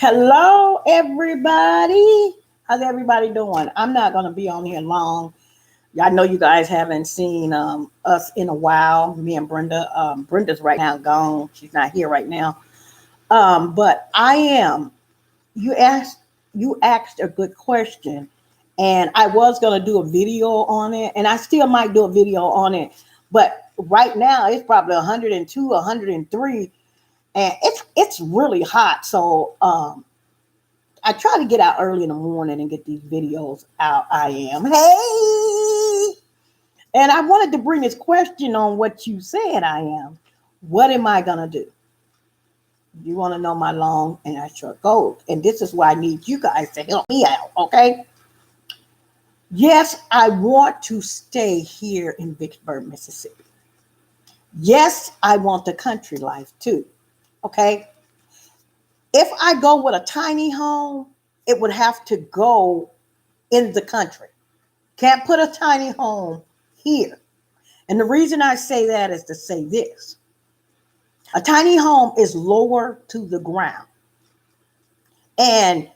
Hello, everybody. How's everybody doing? I'm not going to be on here long. I know you guys haven't seen us in a while. Me and Brenda. Brenda's right now gone. She's not here right now. But I am. You asked. You asked a good question, and I was going to do a video on it, and I still might do a video on it. But right now, it's probably 102, 103, and it's really hot. So I try to get out early in the morning and get these videos out. I am. Hey! And I wanted to bring this question on what you said I am. What am I going to do? You want to know my long and my short goals. And this is why I need you guys to help me out, okay? Yes, I want to stay here in Vicksburg, Mississippi. Yes, I want the country life too, okay? If I go with a tiny home, it would have to go in the country. Can't put a tiny home here. And the reason I say that is to say this. A tiny home is lower to the ground. And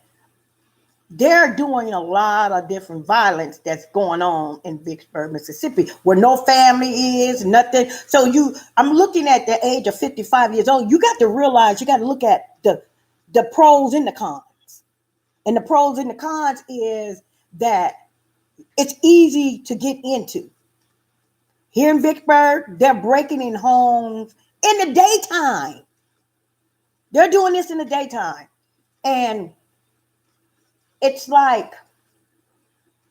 they're doing a lot of different violence that's going on in Vicksburg, Mississippi, where no family is, nothing. So I'm looking at the age of 55 years old. You got to realize, you got to look at the pros and the cons. And the pros and the cons is that it's easy to get into. Here in Vicksburg, they're breaking in homes in the daytime. They're doing this in the daytime. And it's like,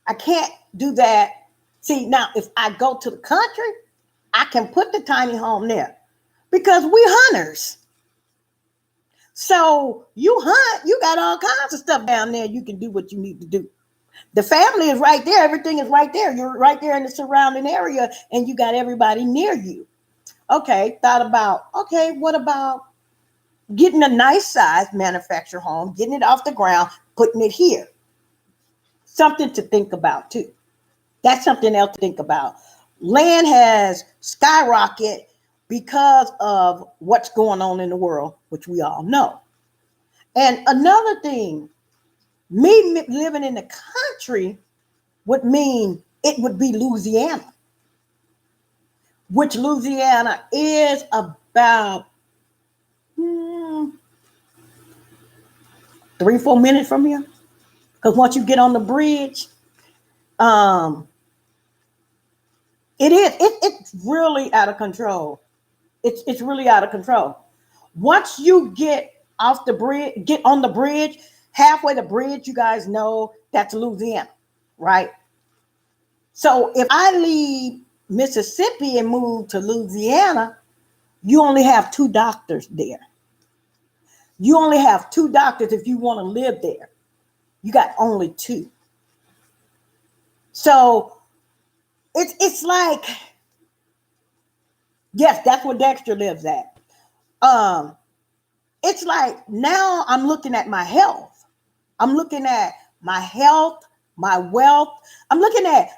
I can't do that. See, now, if I go to the country, I can put the tiny home there because we hunters. So you hunt, you got all kinds of stuff down there. You can do what you need to do. The family is right there. Everything is right there. You're right there in the surrounding area and you got everybody near you. Okay, what about getting a nice size manufactured home, getting it off the ground, putting it here? Something to think about too. That's something else to think about. Land has skyrocketed because of what's going on in the world, which we all know. And another thing, me living in the country would mean it would be Louisiana, which Louisiana is about 3-4 minutes from here. Because once you get on the bridge, it's really out of control. It's really out of control. Once you get off the bridge, get on the bridge, halfway the bridge, you guys know that's Louisiana, right? So if I leave Mississippi and move to Louisiana, you only have 2 doctors there. You only have 2 doctors if you want to live there. You got only 2. So it's like, yes, that's where Dexter lives at. It's like now I'm looking at my health. I'm looking at my health, my wealth. I'm looking at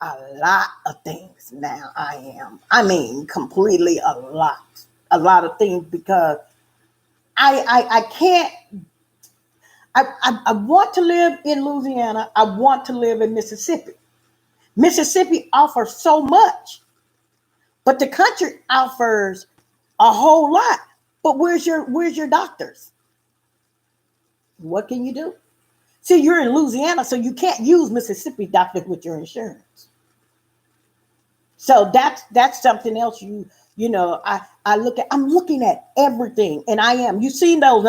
a lot of things now. I mean, completely a lot of things because I can't. I want to live in Louisiana. I want to live in Mississippi. Mississippi offers so much, but the country offers a whole lot. But where's your doctors? What can you do? See, you're in Louisiana, so you can't use Mississippi doctors with your insurance. So that's something else I'm looking at everything, and I am. You seen those?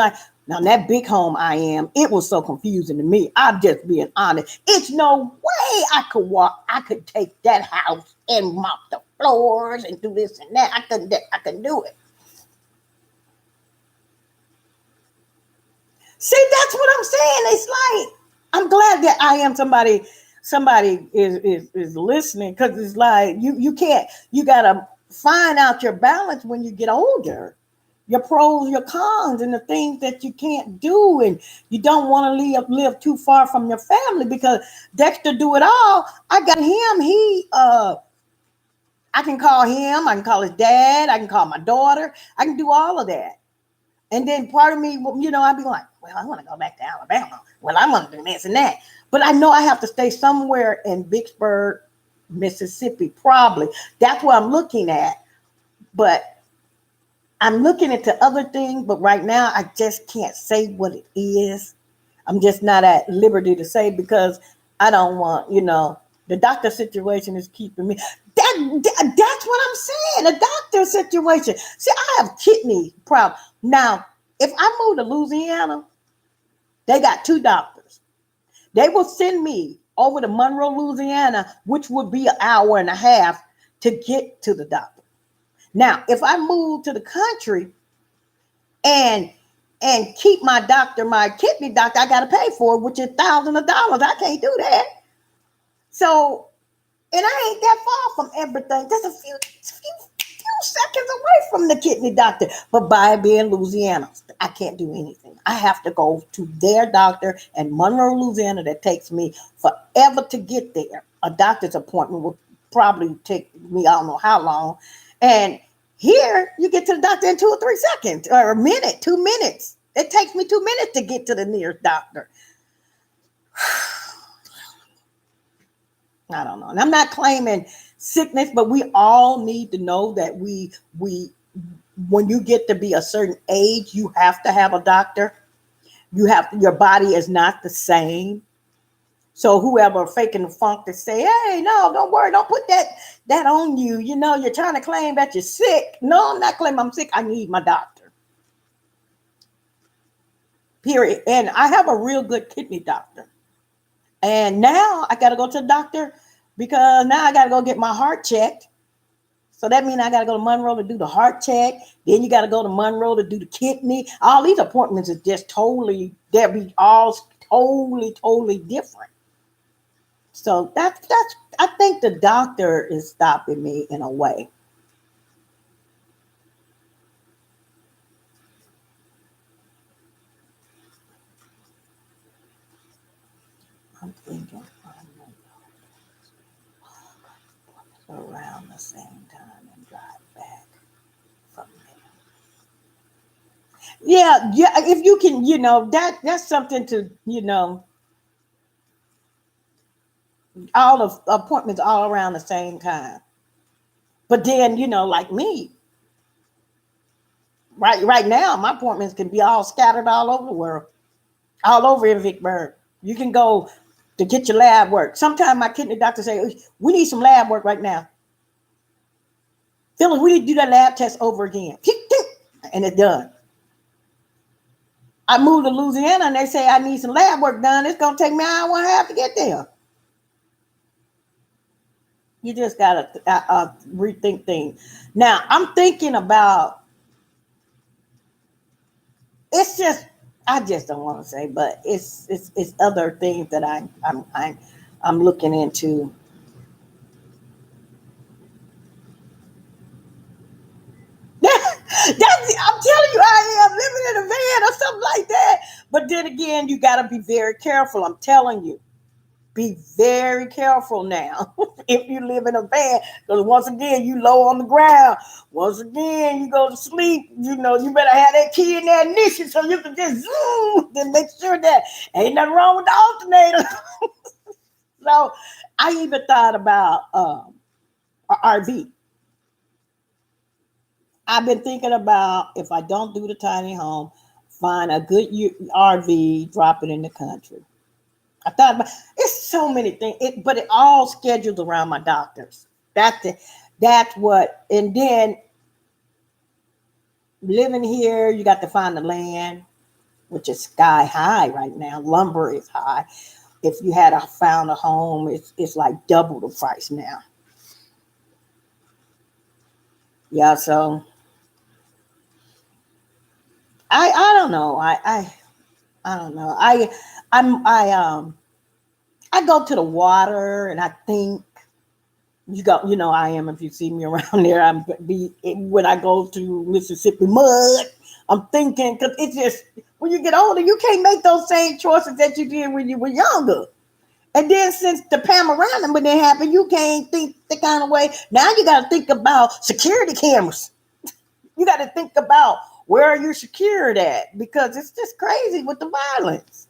Now that big home it was so confusing to me. I'm just being honest. It's no way I could take that house and mop the floors and do this and that. I couldn't do it. See, that's what I'm saying. It's like, I'm glad that I am somebody is listening, because it's like you gotta find out your balance when you get older. Your pros, your cons, and the things that you can't do, and you don't want to live too far from your family, because Dexter do it all. I got him. I can call him. I can call his dad. I can call my daughter. I can do all of that. And then part of me, I'd be like, well, I want to go back to Alabama. Well, I want to do this and that. But I know I have to stay somewhere in Vicksburg, Mississippi, probably. That's what I'm looking at. But I'm looking into other things. But right now, I just can't say what it is. I'm just not at liberty to say because I don't want, the doctor situation is keeping me. That's what I'm saying. The doctor situation. See, I have kidney problem. Now, if I move to Louisiana, they got 2 doctors. They will send me over to Monroe, Louisiana, which would be an hour and a half to get to the doctor. Now, if I move to the country and keep my kidney doctor, I got to pay for it, which is thousands of dollars. I can't do that. So, and I ain't that far from everything. Just a few seconds away from the kidney doctor. But by being Louisiana, I can't do anything. I have to go to their doctor in Monroe, Louisiana. That takes me forever to get there. A doctor's appointment will probably take me, I don't know how long. And here, you get to the doctor in 2 or 3 seconds, or a minute, 2 minutes. It takes me 2 minutes to get to the nearest doctor. I don't know. And I'm not claiming sickness, but we all need to know that we when you get to be a certain age, you have to have a doctor. Your body is not the same. So whoever faking the funk to say, hey, no, don't worry, don't put that on you. You're trying to claim that you're sick. No, I'm not claiming I'm sick. I need my doctor. Period. And I have a real good kidney doctor. And now I got to go to the doctor because now I got to go get my heart checked. So that means I got to go to Monroe to do the heart check. Then you got to go to Monroe to do the kidney. All these appointments are just they'll be all totally different. So that's I think the doctor is stopping me in a way. I'm thinking around the same time and drive back from there. Yeah, if you can, that's something to, all of appointments all around the same time. But then, like me, right now, my appointments can be all scattered all over the world, all over in Vicksburg. You can go to get your lab work. Sometimes my kidney doctor say, we need some lab work right now. Phyllis, we need to do that lab test over again. And it's done. I moved to Louisiana and they say I need some lab work done. It's going to take me an hour and a half to get there. You just got to rethink things. Now, I'm thinking about, I just don't want to say, but it's other things that I'm looking into. I'm telling you, I am living in a van or something like that. But then again, you got to be very careful. I'm telling you, be very careful now if you live in a van, because once again, you low on the ground. Once again, you go to sleep. You better have that key in that ignition so you can just zoom and make sure that ain't nothing wrong with the alternator. So I even thought about an RV. I've been thinking about, if I don't do the tiny home, find a good RV, drop it in the country. I thought about it's so many things, but it all scheduled around my doctors. That's what. And then living here, you got to find the land, which is sky high right now. Lumber is high. If you had found a home, it's like double the price now. Yeah, so I don't know. I don't know. I go to the water and I think I am, if you see me around there, when I go to Mississippi mud, I'm thinking, because it's just, when you get older, you can't make those same choices that you did when you were younger. And then since the panorama, when it happened, you can't think the kind of way. Now you got to think about security cameras. You got to think about Where are you secured at? Because it's just crazy with the violence.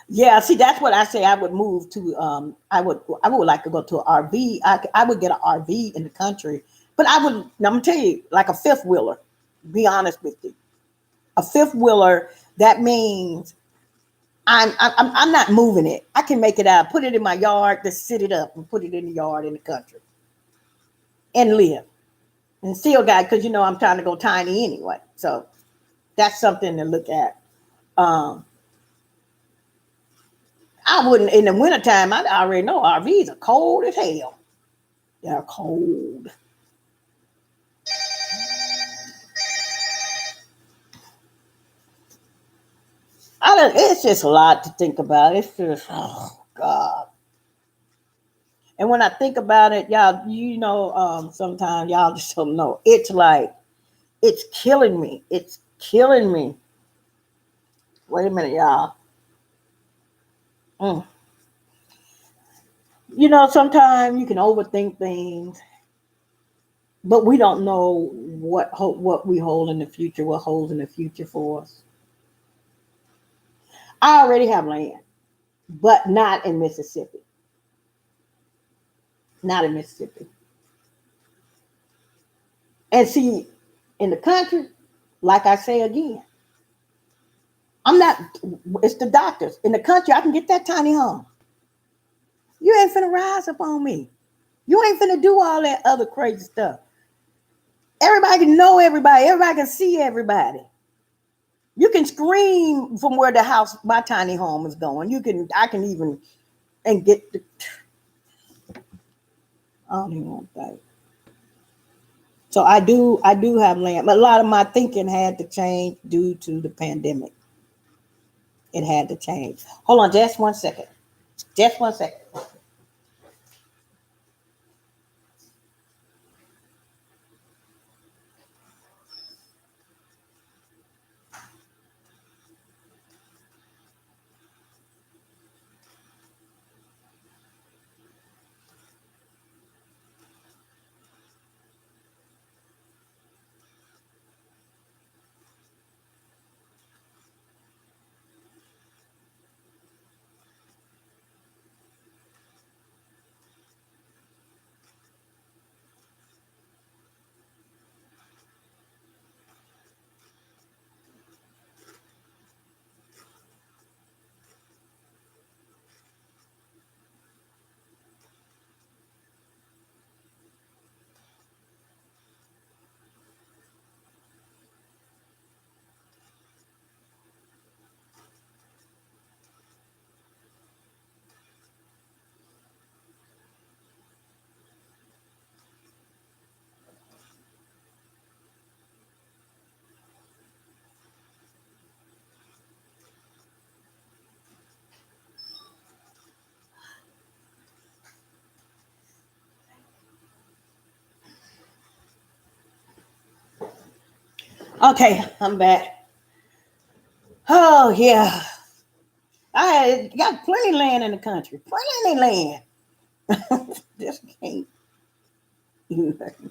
Yeah, see, that's what I say. I would move to. I would like to go to an RV. I would get an RV in the country, but I would. I'm gonna tell you, like a fifth wheeler. Be honest with you, a fifth wheeler. That means I'm not moving it. I can make it out, put it in my yard, just sit it up and put it in the yard in the country and live and still got because I'm trying to go tiny anyway. So that's something to look at. Um, I wouldn't in the wintertime. I already know RVs are cold as hell. They're cold. I don't. It's just a lot to think about. It's just oh god. And when I think about it, y'all, sometimes y'all just don't know. It's like it's killing me. It's killing me. Wait a minute, y'all. Mm. Sometimes you can overthink things, but we don't know what we hold in the future, what holds in the future for us. I already have land, but not in Mississippi. Not in Mississippi. And see, in the country, like I say again, I'm not. It's the doctors in the country. I can get that tiny home. You ain't finna rise up on me. You ain't finna do all that other crazy stuff. Everybody can know everybody. Everybody can see everybody. You can scream from where the house, my tiny home is going. I can even, and get the, I don't even want that. So I do have land, but a lot of my thinking had to change due to the pandemic. It had to change. Hold on, just 1 second. Just 1 second. Okay, I'm back. Oh yeah, I got plenty of land in the country. Plenty of land. Just can't do nothing.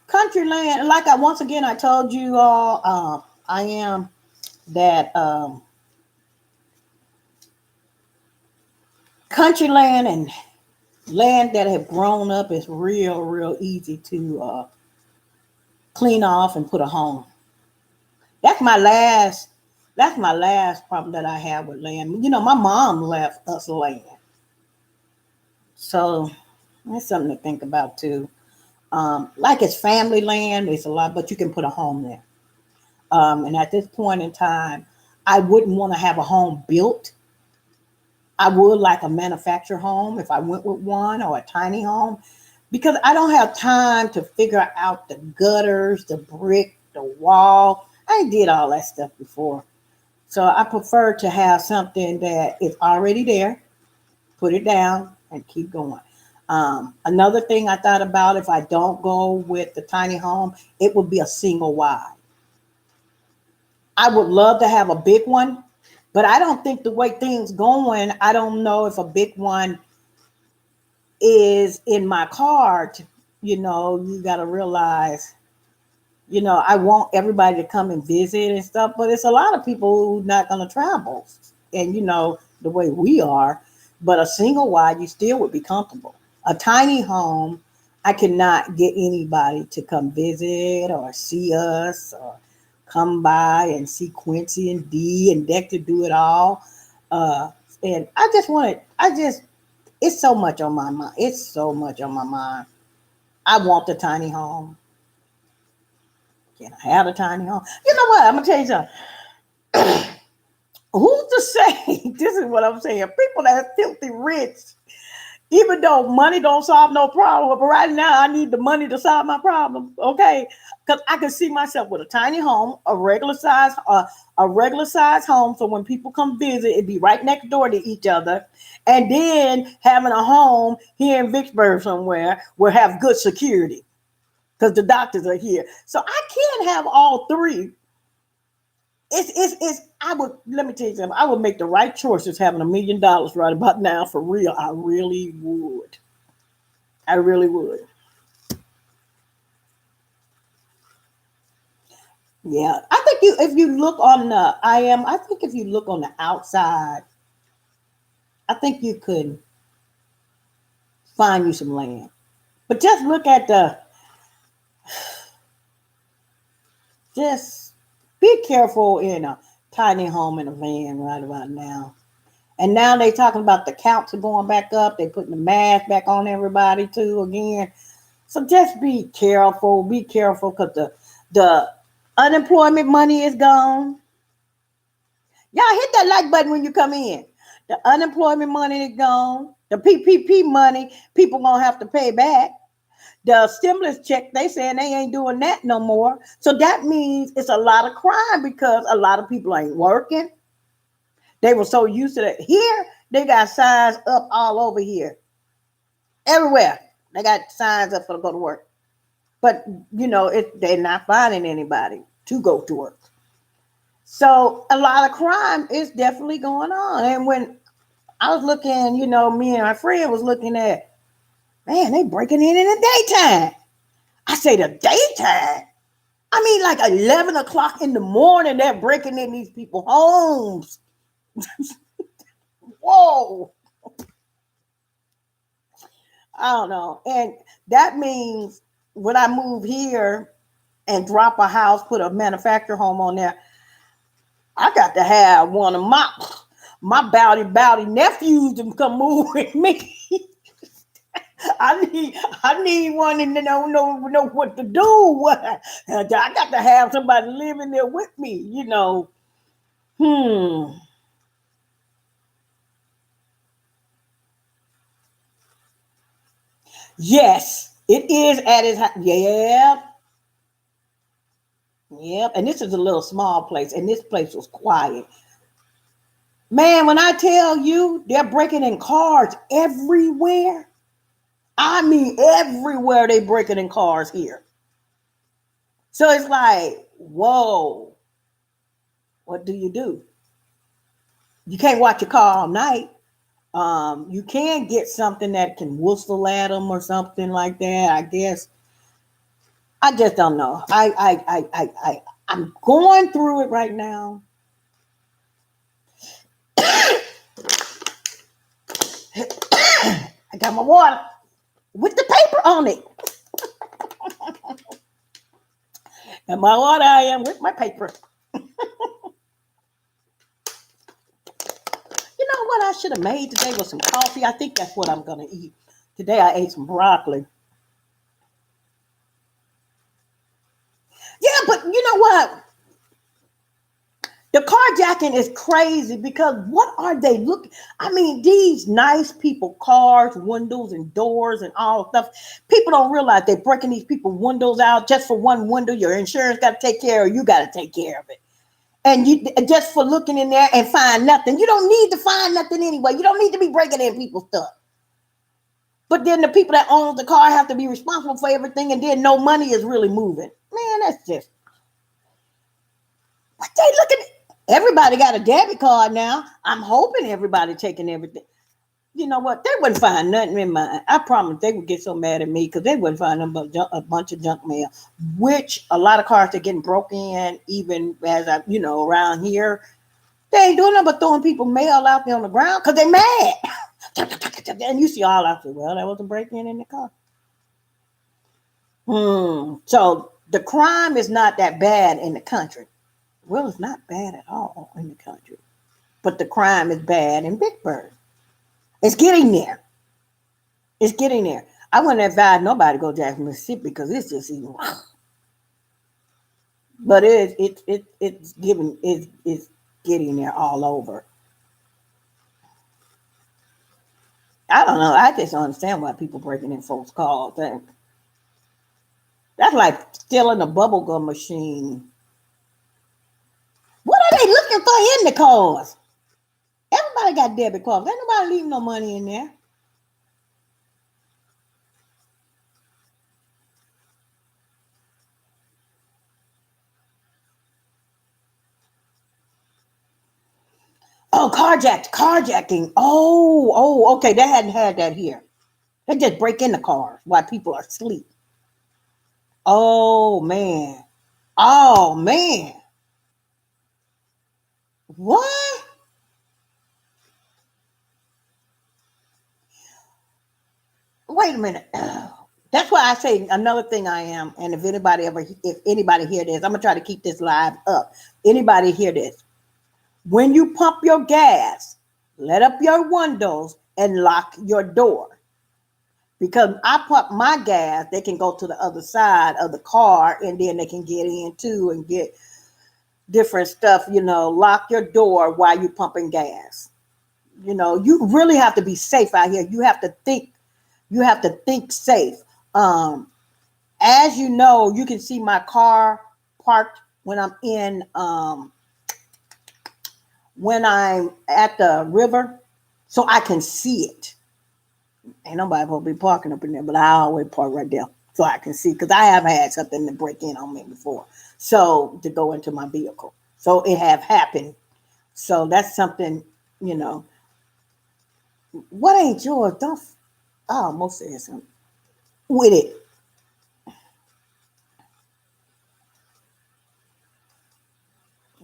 Country land. Like I once again, I told you all. I am that country land and land that have grown up is real easy to clean off and put a home. That's my last. That's my last problem that I have with land. My mom left us land, so that's something to think about too. Like it's family land, it's a lot, but you can put a home there. And at this point in time, I wouldn't want to have a home built. I would like a manufactured home if I went with one or a tiny home because I don't have time to figure out the gutters, the brick, the wall. I did all that stuff before. So I prefer to have something that is already there, put it down and keep going. Another thing I thought about if I don't go with the tiny home, it would be a single wide. I would love to have a big one, but I don't think the way things going, I don't know if a big one is in my card. You got to realize, I want everybody to come and visit and stuff, but it's a lot of people who not going to travel. And, the way we are, but a single wide, you still would be comfortable. A tiny home, I cannot get anybody to come visit or see us or come by and see Quincy and Dee and Deck to do it all. And it's so much on my mind. It's so much on my mind. I want the tiny home. Can I have a tiny home? You know what? I'm going to tell you something. Who's to say? This is what I'm saying. People that are filthy rich, even though money don't solve no problem, but right now I need the money to solve my problem. Okay, because I can see myself with a tiny home, a regular size home. So when people come visit, it'd be right next door to each other, and then having a home here in Vicksburg somewhere will have good security because the doctors are here. So I can't have all three. Let me tell you something. I would make the right choices having $1 million right about now for real. I really would. I really would. Yeah. I think if you look on if you look on the outside, I think you could find you some land. But just look at just be careful in a tiny home in a van right about now. And now they talking about the counts are going back up. They putting the mask back on everybody too again. So just be careful. Be careful because the unemployment money is gone. Y'all hit that like button when you come in. The unemployment money is gone. The PPP money, people gonna have to pay back. The stimulus check, they saying they ain't doing that no more. So that means it's a lot of crime because a lot of people ain't working. They were so used to that. Here, they got signs up all over here. Everywhere. They got signs up for to go to work. But, they're not finding anybody to go to work. So a lot of crime is definitely going on. And when I was looking, me and my friend was looking at, man, they breaking in the daytime. I say the daytime. I mean, like 11 o'clock in the morning, they're breaking in these people's homes. Whoa. I don't know. And that means when I move here and drop a house, put a manufactured home on there, I got to have one of my bowdy nephews to come move with me. I need one and know what to do. I got to have somebody living there with me, Yes, it is at his house. Yeah. Yep. And this is a little small place, and this place was quiet. Man, when I tell you they're breaking in cars everywhere, I mean everywhere they breaking in cars here. So it's like, whoa, what do? You can't watch your car all night. You can get something that can whistle at them or something like that. I guess. I just don't know. I'm going through it right now. I got my water with the paper on it. And my water I am with my paper. You know what I should have made today was some coffee. I think that's what I'm going to eat. Today I ate some broccoli. Yeah, but you know what? The carjacking is crazy because what are they looking? I mean, these nice people, cars, windows, and doors, and all stuff. People don't realize they're breaking these people's windows out just for one window. Your insurance got to take care of it. You got to take care of it. And you just for looking in there and find nothing. You don't need to find nothing anyway. You don't need to be breaking in people's stuff. But then the people that own the car have to be responsible for everything, and then no money is really moving. Man, that's just what the say, look at it. Everybody got a debit card now. I'm hoping everybody taking everything. You know what? They wouldn't find nothing in mine. I promise they would get so mad at me because they wouldn't find them but a bunch of junk mail, which a lot of cars are getting broke in, even as I, around here. They ain't doing nothing but throwing people mail out there on the ground because they mad. And you see all out there, well, that was a break-in in the car. So the crime is not that bad in the country. Well, it's not bad at all in the country. But the crime is bad in Vicksburg. It's getting there. It's getting there. I wouldn't advise nobody to go to Jackson, Mississippi because it's just even. But it's getting there all over. I don't know. I just don't understand why people breaking in folks' cars. That's like stealing a bubblegum machine. What are they looking for in the cars? Everybody got debit cards. Ain't nobody leaving no money in there. Oh, carjacking. Oh, okay. They hadn't had that here. They just break in the cars while people are asleep. Oh man. Oh man. What? Wait a minute. That's why I say another thing I am. And if anybody hear this, I'm gonna try to keep this live up. Anybody hear this? When you pump your gas, let up your windows and lock your door. Because I pump my gas, they can go to the other side of the car and then they can get in too and get different stuff. Lock your door while you're pumping gas. You really have to be safe out here. You have to think safe. As you know, you can see my car parked when I'm at the river, so I can see it. Ain't nobody supposed to be parking up in there, but I always park right there so I can see, because I have had something to break in on me before. So to go into my vehicle. So it have happened. So that's something, what ain't yours? I almost said something with it.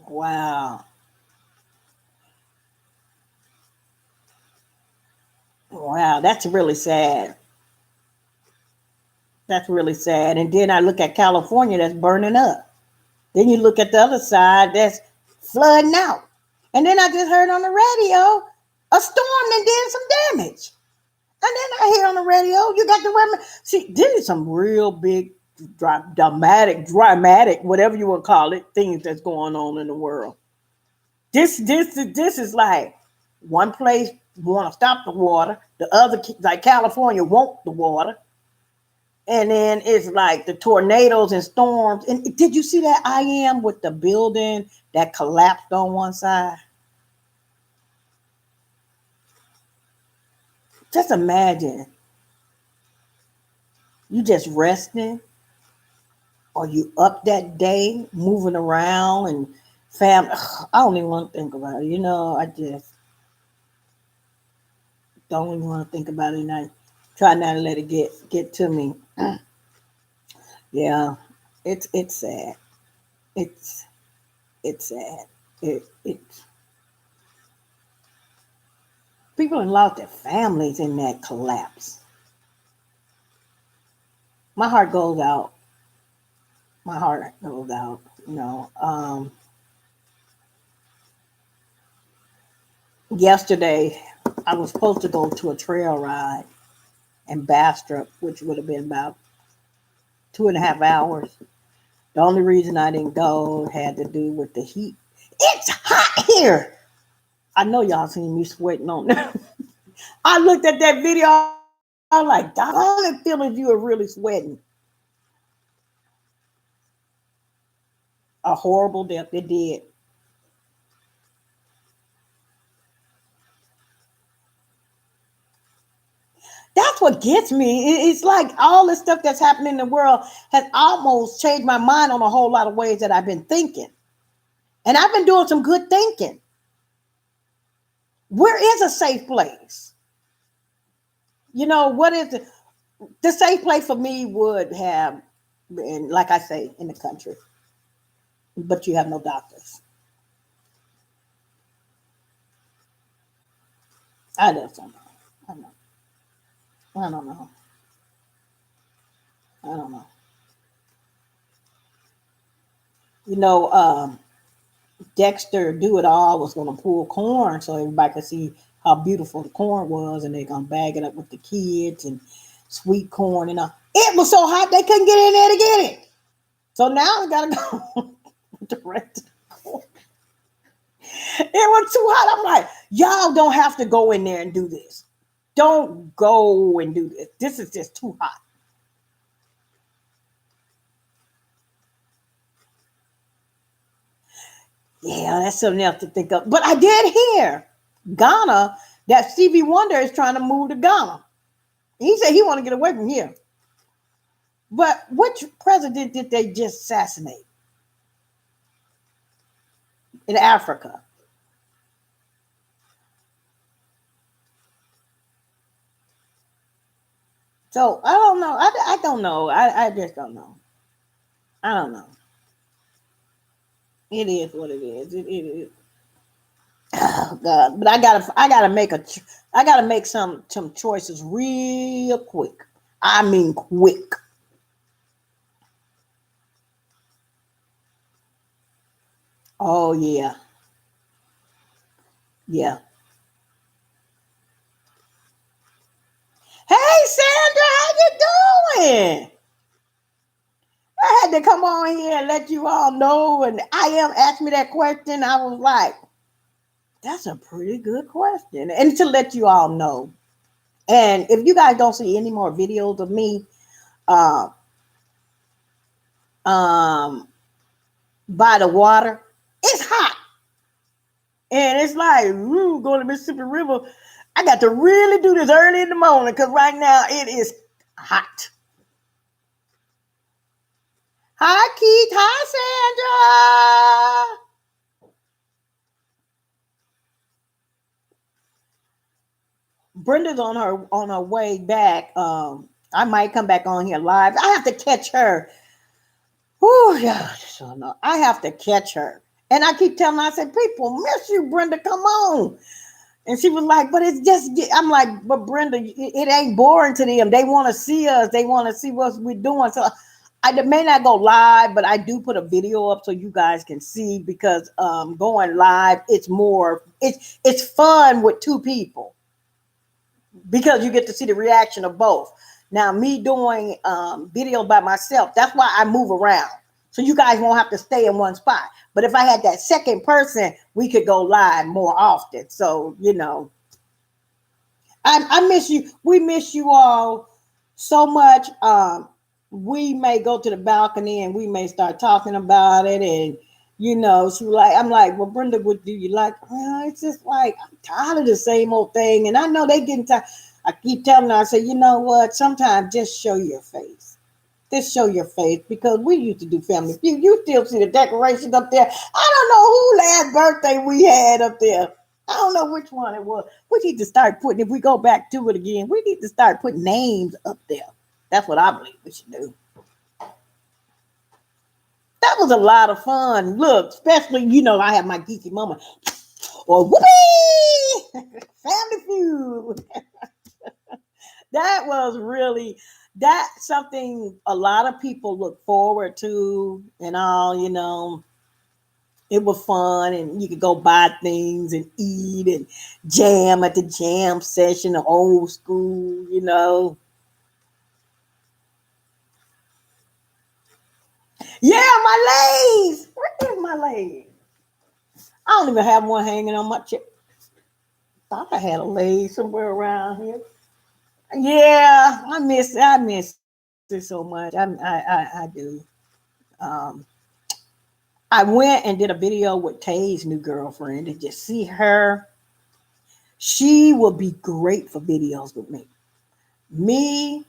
Wow. Wow, that's really sad. That's really sad. And then I look at California that's burning up. Then you look at the other side that's flooding out. And then I just heard on the radio a storm that did some damage. And then I hear on the radio, you got the remedy. See, this is some real big, dramatic, whatever you want to call it, things that's going on in the world. This is like one place want to stop the water, the other, like California, want the water. And then it's like the tornadoes and storms. And did you see that I am with the building that collapsed on one side? Just imagine you just resting, or you up that day moving around and family. I don't even want to think about it. I just don't even want to think about it. And I try not to let it get to me. Yeah, it's sad. It's sad. It's people have lost their families in that collapse. My heart goes out. My heart goes out. Yesterday I was supposed to go to a trail ride in Bastrop, which would have been about 2.5 hours. The only reason I didn't go had to do with the heat. It's hot here. I know y'all seen me sweating on there. I looked at that video. I was like, "Dog, it feels like you are really sweating." A horrible death. It did. That's what gets me. It's like all the stuff that's happening in the world has almost changed my mind on a whole lot of ways that I've been thinking. And I've been doing some good thinking. Where is a safe place? What is it? The safe place for me would have been, like I say, in the country. But you have no doctors. I just don't know. I don't know. I don't know. I don't know. You know, Dexter Do It All was going to pull corn so everybody could see how beautiful the corn was, and they're going to bag it up with the kids and sweet corn and all. It was so hot they couldn't get in there to get it. So now I got to go direct to the corn. It was too hot. I'm like, y'all don't have to go in there and do this. Don't go and do this. This is just too hot. Yeah, that's something else to think of. But I did hear Ghana, that Stevie Wonder is trying to move to Ghana. He said he want to get away from here. But which president did they just assassinate in Africa? So I don't know. I don't know. I just don't know. I don't know. It is what it is. It is. Oh God! But I gotta make some choices real quick. I mean, quick. Oh yeah, yeah. Hey Sandra, how you doing? I had to come on here and let you all know. And I am asked me that question. I was like, that's a pretty good question, and to let you all know. And if you guys don't see any more videos of me, uh, um, by the water, it's hot. And it's like, ooh, going to Mississippi River. I got to really do this early in the morning because right now it is hot. Hi, Keith. Hi, Sandra. Brenda's on her way back. I might come back on here live. I have to catch her. Oh yeah, so no, I have to catch her. And I keep telling her, I said, people miss you, Brenda. Come on. And she was like, but it's just, I'm like, but Brenda, it ain't boring to them. They want to see us. They want to see what we're doing. So I may not go live, but I do put a video up so you guys can see because going live, it's fun with two people because you get to see the reaction of both. Now, me doing videos by myself, that's why I move around. So you guys won't have to stay in one spot. But if I had that second person, we could go live more often. So, I miss you. We miss you all so much. We may go to the balcony and we may start talking about it. And, she like, I'm like, well, Brenda, what do you like? Well, it's just like, I'm tired of the same old thing. And I know they getting tired. I keep telling her, I say, you know what? Sometimes just show your face. Just show your face because we used to do Family Feud. You still see the decorations up there. I don't know who last birthday we had up there. I don't know which one it was. We need to start putting, if we go back to it again, we need to start putting names up there. That's what I believe we should do. That was a lot of fun. Look, especially, I have my geeky moment. Or whoopee! Family Feud. That was really that's something a lot of people look forward to and all. It was fun and you could go buy things and eat and jam at the jam session, the old school. Yeah, my lace. Where is my lace? I don't even have one hanging on my chair. Thought I had a lace somewhere around here. Yeah, I miss it so much. I do. Um, I went and did a video with Tay's new girlfriend and just see her. She will be great for videos with me. Me,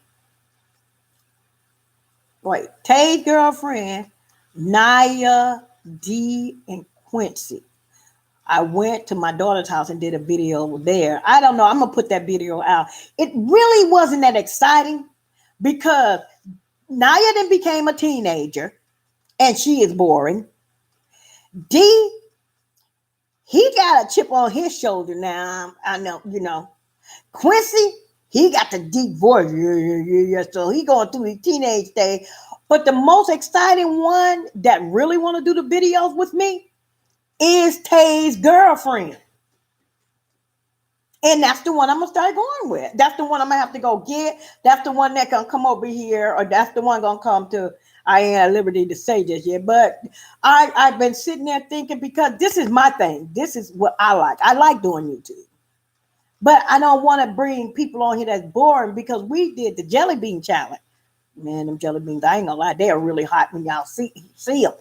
wait, Tay's girlfriend, Naya, D, and Quincy. I went to my daughter's house and did a video there. I don't know. I'm going to put that video out. It really wasn't that exciting because Naya then became a teenager and she is boring. D, he got a chip on his shoulder now. I know, you know. Quincy, he got the deep voice. Yeah. So he going through his teenage stage. But the most exciting one that really want to do the videos with me is Tay's girlfriend. And that's the one I'm going to start going with. That's the one I'm going to have to go get. That's the one that going to come over here. Or that's the one going to come to, I ain't at liberty to say this yet. But I've been sitting there thinking because this is my thing. This is what I like. I like doing YouTube. But I don't want to bring people on here that's boring because we did the jelly bean challenge. Man, them jelly beans, I ain't going to lie. They are really hot when y'all see them.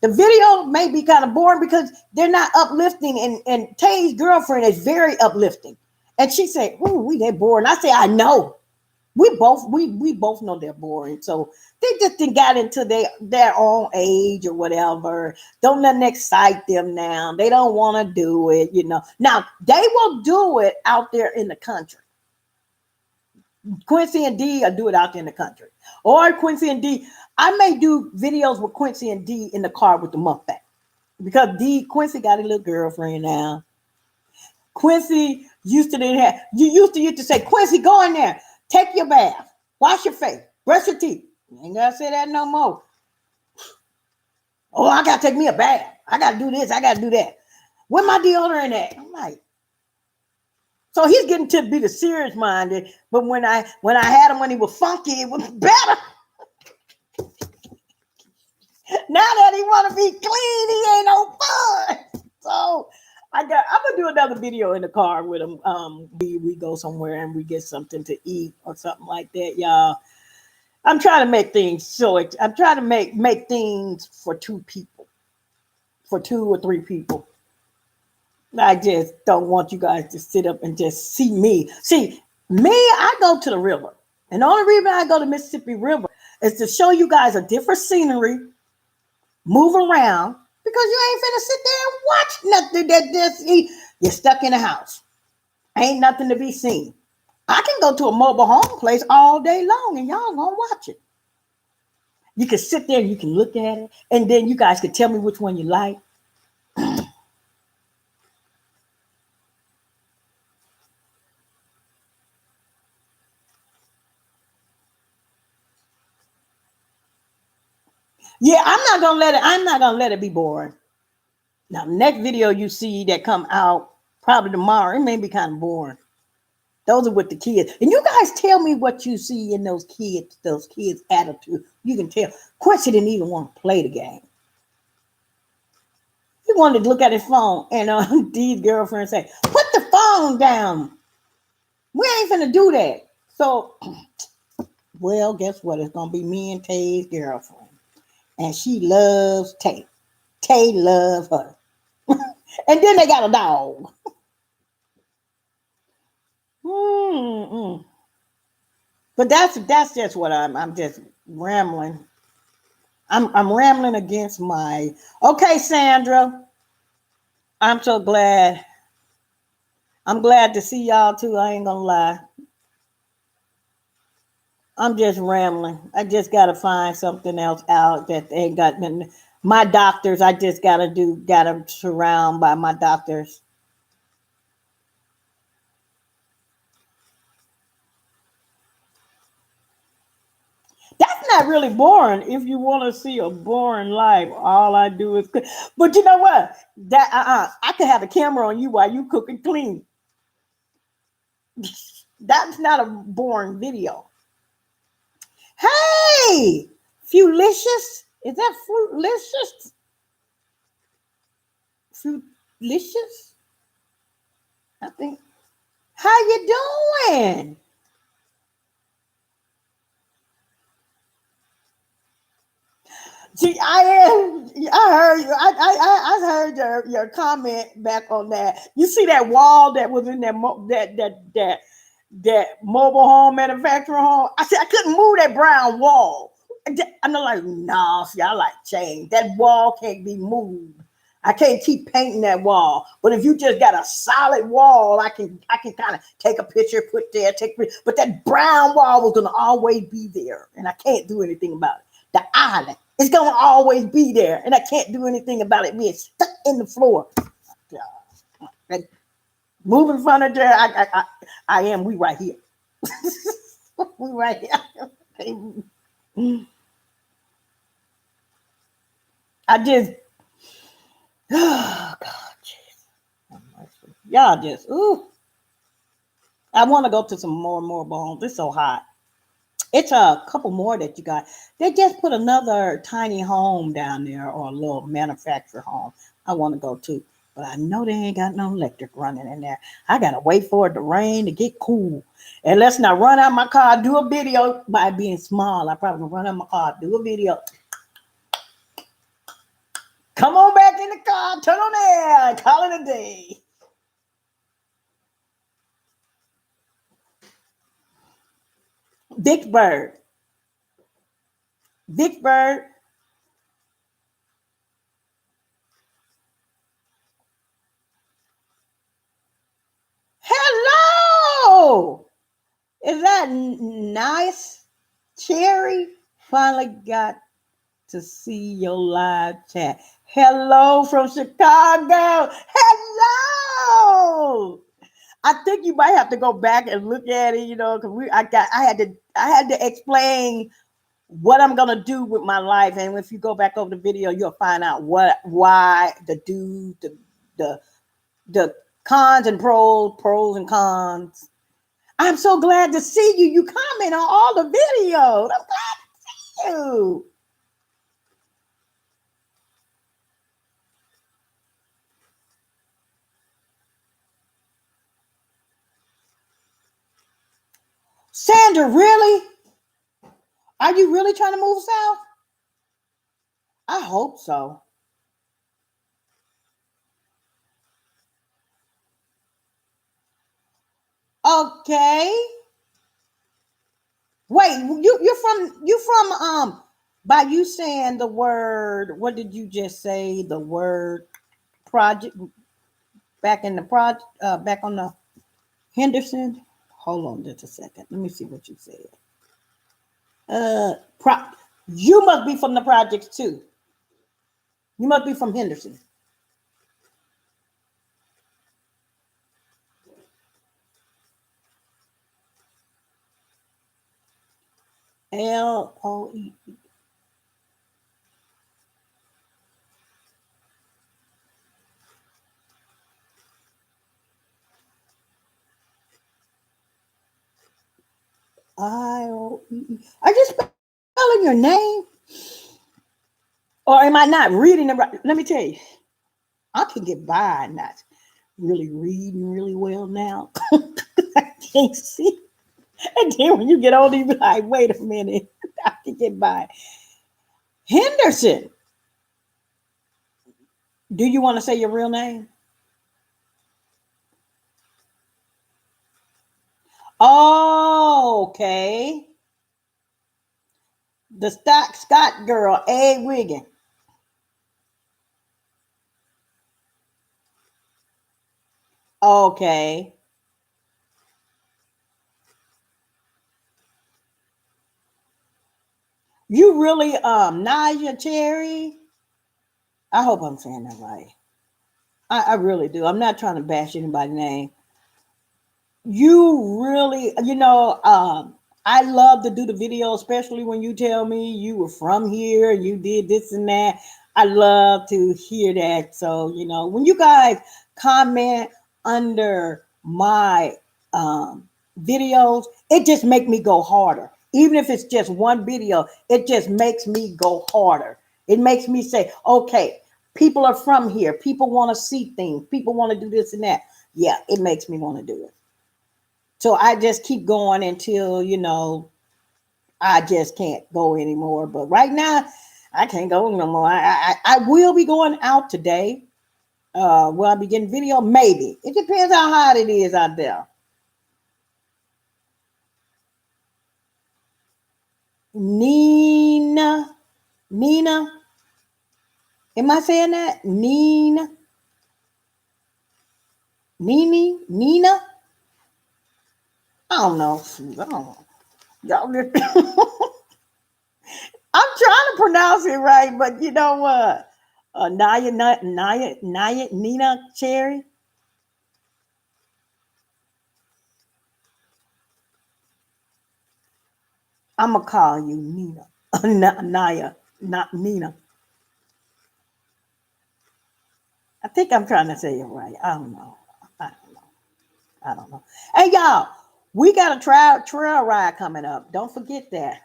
The video may be kind of boring because they're not uplifting, and Tay's girlfriend is very uplifting. And she said, "Ooh, they're boring." I say, "I know." We both know they're boring. So they just got into their own age or whatever. Don't nothing excite them now. They don't want to do it, you know. Now they will do it out there in the country. Quincy and D will do it out there in the country. Or Quincy and D, I may do videos with Quincy and D in the car with the mukbang. Because Quincy got a little girlfriend now. Quincy used to say, Quincy, go in there, take your bath, wash your face, brush your teeth. You ain't gotta say that no more. Oh, I gotta take me a bath. I gotta do this, I gotta do that. Where my deodorant at? I'm like, so he's getting to be the serious minded, but when I had him when he was funky, it was better. Now that he want to be clean, he ain't no fun. So I'm gonna do another video in the car with him. We go somewhere and we get something to eat or something like that, y'all. I'm trying to make things I'm trying to make things for two people, for 2 or 3 people. I just don't want you guys to sit up and just see me. See, me, I go to the river. And the only reason I go to Mississippi River is to show you guys a different scenery, move around, because you ain't finna sit there and watch nothing that just you're stuck in a house. Ain't nothing to be seen. I can go to a mobile home place all day long and y'all gonna watch it. You can sit there and you can look at it, and then you guys can tell me which one you like. Yeah, I'm not gonna let it be boring. Now, next video you see that come out probably tomorrow, it may be kind of boring. Those are with the kids. And you guys tell me what you see in those kids' attitude. You can tell. Quincy didn't even want to play the game. He wanted to look at his phone, and Dee's girlfriend say, "Put the phone down. We ain't finna do that." So, well, guess what? It's gonna be me and Tay's girlfriend. And she loves Tay. Tay loves her. And then they got a dog. But that's just what I'm just rambling. I'm rambling against my. Okay, Sandra. I'm so glad. I'm glad to see y'all too. I ain't gonna lie. I'm just rambling. I just gotta find something else out that ain't got my doctors. I just gotta surround by my doctors. That's not really boring. If you want to see a boring life, all I do is cook. But you know what? That I could have a camera on you while you cook and clean. That's not a boring video. Hey, Phyllis, is that Fruitlicious? Fruitlicious? I think. How you doing? See, I heard you. I heard your comment back on that. You see that wall that was in that mobile home manufacturing home? I said I couldn't move that brown wall. I'm not like, nah, see, I like change. That wall can't be moved. I can't keep painting that wall. But if you just got a solid wall, I can kind of take a picture, put there, but that brown wall was gonna always be there, and I can't do anything about it. The island is gonna always be there, and I can't do anything about it being stuck in the floor. And moving furniture, I am. We right here. We right here. I just, oh God, y'all just, ooh. I want to go to some more and more bones. It's so hot. It's a couple more that you got. They just put another tiny home down there, or a little manufactured home. I want to go to, but I know they ain't got no electric running in there. I gotta wait for it to rain to get cool. And let's not run out my car, do a video by being small. I probably run out my car, do a video. Come on back in the car, turn on air, call it a day. Vicksburg. Vicksburg. Hello. Is that nice? Cherry finally got to see your live chat. Hello from Chicago. Hello. I think you might have to go back and look at it, because I had to explain what I'm gonna do with my life. And if you go back over the video, you'll find out why the the cons and pros and cons. I'm so glad to see you. You comment on all the videos. I'm glad to see you. Sandra, really? Are you really trying to move south? I hope so. Okay. Wait, you from by you saying the word, what did you just say? The word project back in the project back on the Henderson. Hold on just a second. Let me see what you said. Uh pro you must be from the projects too. You must be from Henderson. Loe. Ioe. Are you spelling your name? Or am I not reading it right? Let me tell you, I can get by not really reading really well now. I can't see. And then when you get older, you be like, wait a minute, I can get by. Henderson. Do you want to say your real name? Oh, okay. The Scott girl, A. Wiggin. Okay. You really Naja Cherry? I hope I'm saying that right. I really do. I'm not trying to bash anybody's name. You really, I love to do the video, especially when you tell me you were from here, you did this and that. I love to hear that. So, when you guys comment under my videos, it just make me go harder. Even if it's just one video, it just makes me go harder. It makes me say, okay, people are from here. People want to see things. People want to do this and that. Yeah, it makes me want to do it. So I just keep going until, I just can't go anymore. But right now, I can't go no more. I will be going out today. Will I be getting video? Maybe. It depends how hot it is out there. Nina. Nina. Am I saying that? Nina? Nina? I don't know. I don't know. Y'all I'm trying to pronounce it right, but you know what? Nina Cherry. I'm gonna call you Nina. Naya, not Nina. I think I'm trying to say it right. I don't know. I don't know. I don't know. Hey y'all, we got a trail ride coming up. Don't forget that.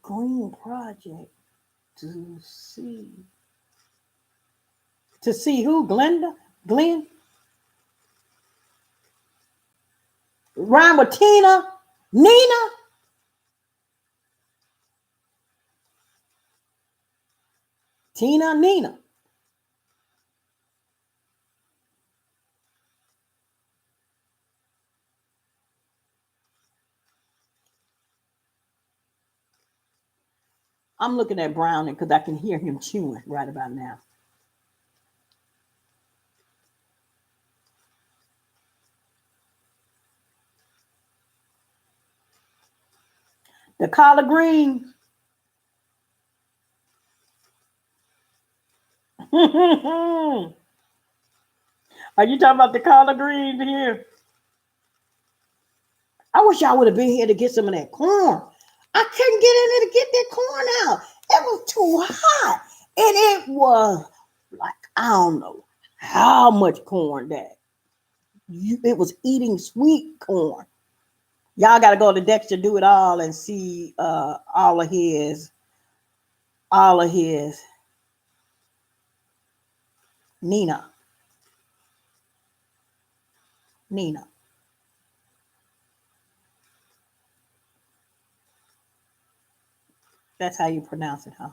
Green Project to see who? Glenda? Glenn? Rhyme with Tina? Nina? Tina? Nina? I'm looking at Browning because I can hear him chewing right about now. The collard green. Are you talking about the collard greens here? I wish y'all would have been here to get some of that corn. I couldn't get in there to get that corn out. It was too hot. And it was like, I don't know how much corn that it was eating sweet corn. Y'all got to go to Dexter Do It All and see all of his Nina. Nina. That's how you pronounce it, huh?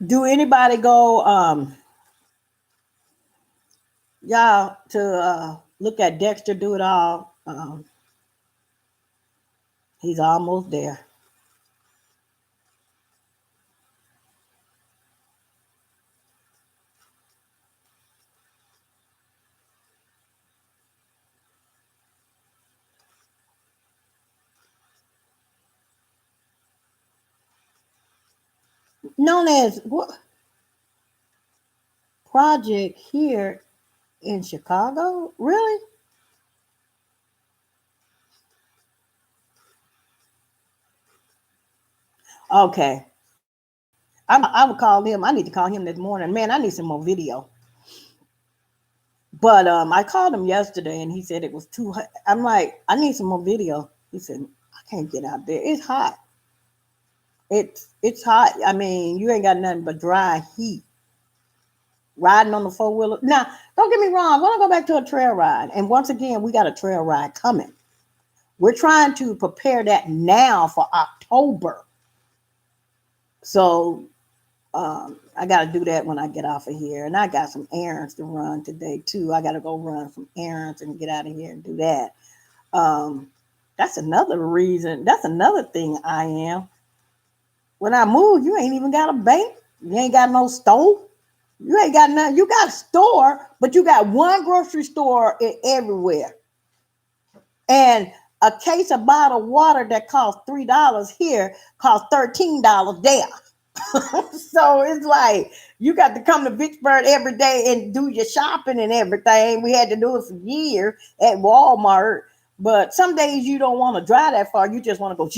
Do anybody go y'all to look at Dexter Do It All? He's almost there. Known as what project here in Chicago? Really? Okay. I would call him. I need to call him this morning. Man, I need some more video. But I called him yesterday and he said it was too hot. I'm like, I need some more video. He said, I can't get out there. It's hot. It's hot. I mean, you ain't got nothing but dry heat. Riding on the four-wheeler. Now, don't get me wrong. I want to go back to a trail ride. And once again, we got a trail ride coming. We're trying to prepare that now for October. So I got to do that when I get off of here. And I got some errands to run today, too. I got to go run some errands and get out of here and do that. That's another reason. That's another thing I am. When I move, you ain't even got a bank. You ain't got no store. You ain't got nothing. You got a store, but you got one grocery store everywhere. And a case of bottled water that costs $3 here costs $13 there. So it's like you got to come to Vicksburg every day and do your shopping and everything. We had to do it for years at Walmart, but some days you don't want to drive that far. You just want to go.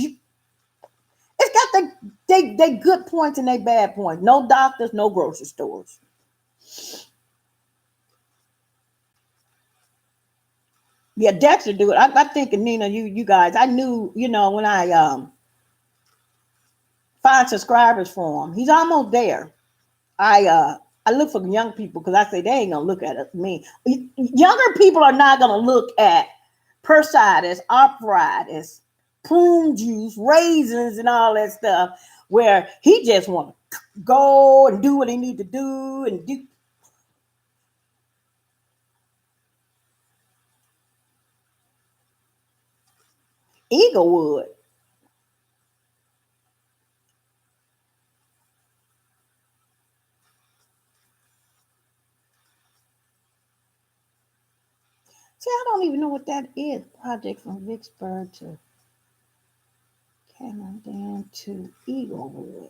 It's got they good points and they bad points. No doctors, no grocery stores. Yeah, Dexter do it. I think Nina, you guys, I knew, when I find subscribers for him. He's almost there. I look for young people because I say they ain't gonna look at me. Younger people are not gonna look at bursitis, arthritis, prune juice, raisins, and all that stuff. Where he just want to go and do what he need to do and do. Eaglewood. See, I don't even know what that is. Project from Vicksburg to Canada to Eaglewood.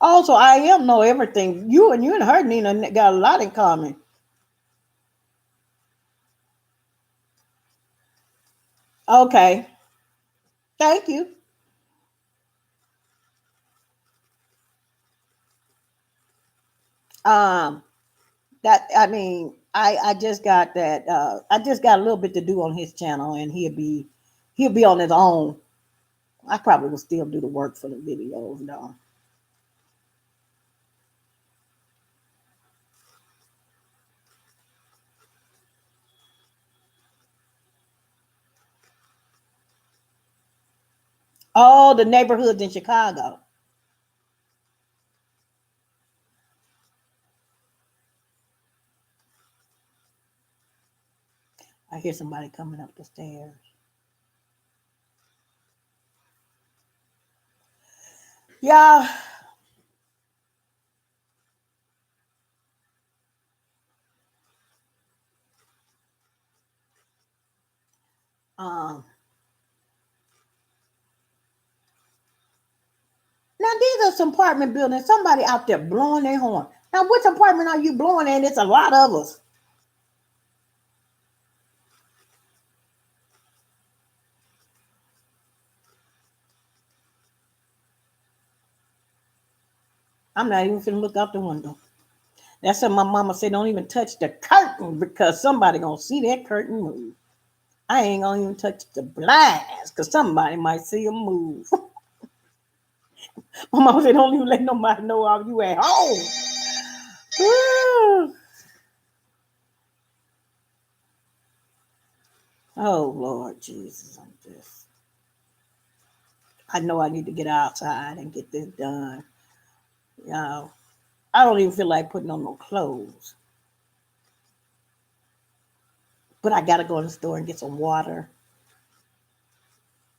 Also, I am know everything. You and her, Nina, got a lot in common. Okay, thank you. Um, that I mean, I just got that. I just got a little bit to do on his channel, and he'll be on his own. I probably will still do the work for the videos, though. All the neighborhoods in Chicago. I hear somebody coming up the stairs. Yeah. Um. Now these are some apartment buildings. Somebody out there blowing their horn. Now, which apartment are you blowing in? It's a lot of us. I'm not even finna look out the window. That's what my mama said. Don't even touch the curtain because somebody gonna see that curtain move. I ain't gonna even touch the blinds because somebody might see them move. My mama said, "Don't even let nobody know how you at home." Oh Lord Jesus, I know I need to get outside and get this done. You know, I don't even feel like putting on no clothes. But I gotta go to the store and get some water.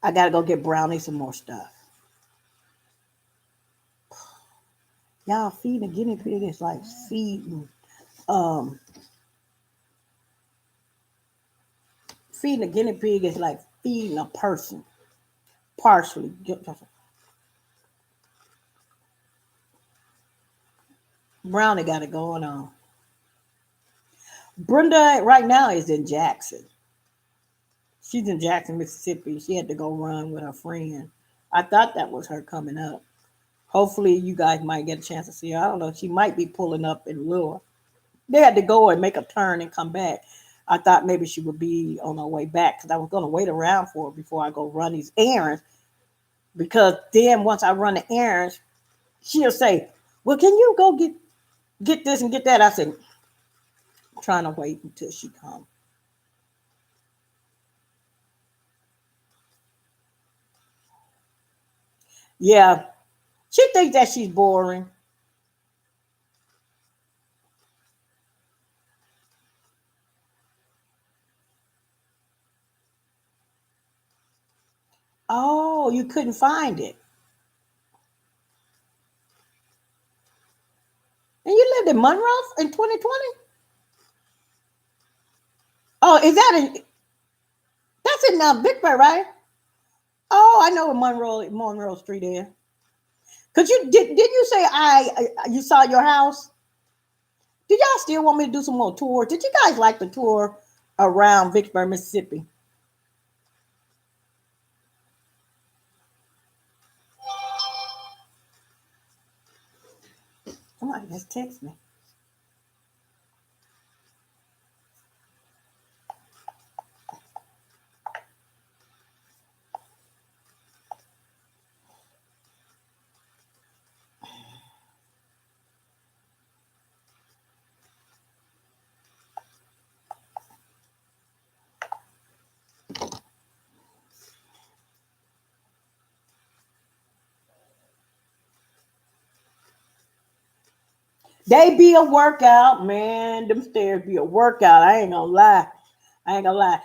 I gotta go get Brownie some more stuff. Y'all feeding a guinea pig is like um feeding a guinea pig is like feeding a person. Partially. Brownie got it going on. Brenda right now is in Jackson. She's in Jackson, Mississippi. She had to go run with her friend. I thought that was her coming up. Hopefully, you guys might get a chance to see her. I don't know. She might be pulling up in Lure. They had to go and make a turn and come back. I thought maybe she would be on her way back because I was going to wait around for her before I go run these errands. Because then once I run the errands, she'll say, "Well, can you go get this and get that?" I said, "I'm trying to wait until she comes." Yeah, she thinks that she's boring. Oh, you couldn't find it, and you lived in Monroe in 2020. Oh, is that in? That's in Vicksburg, right? Oh, I know where Monroe Street is. Cause you did you say you saw your house? Did y'all still want me to do some more tours? Did you guys like the tour around Vicksburg, Mississippi? Somebody just text me. They be a workout, man. Them stairs be a workout. I ain't gonna lie. I ain't gonna lie.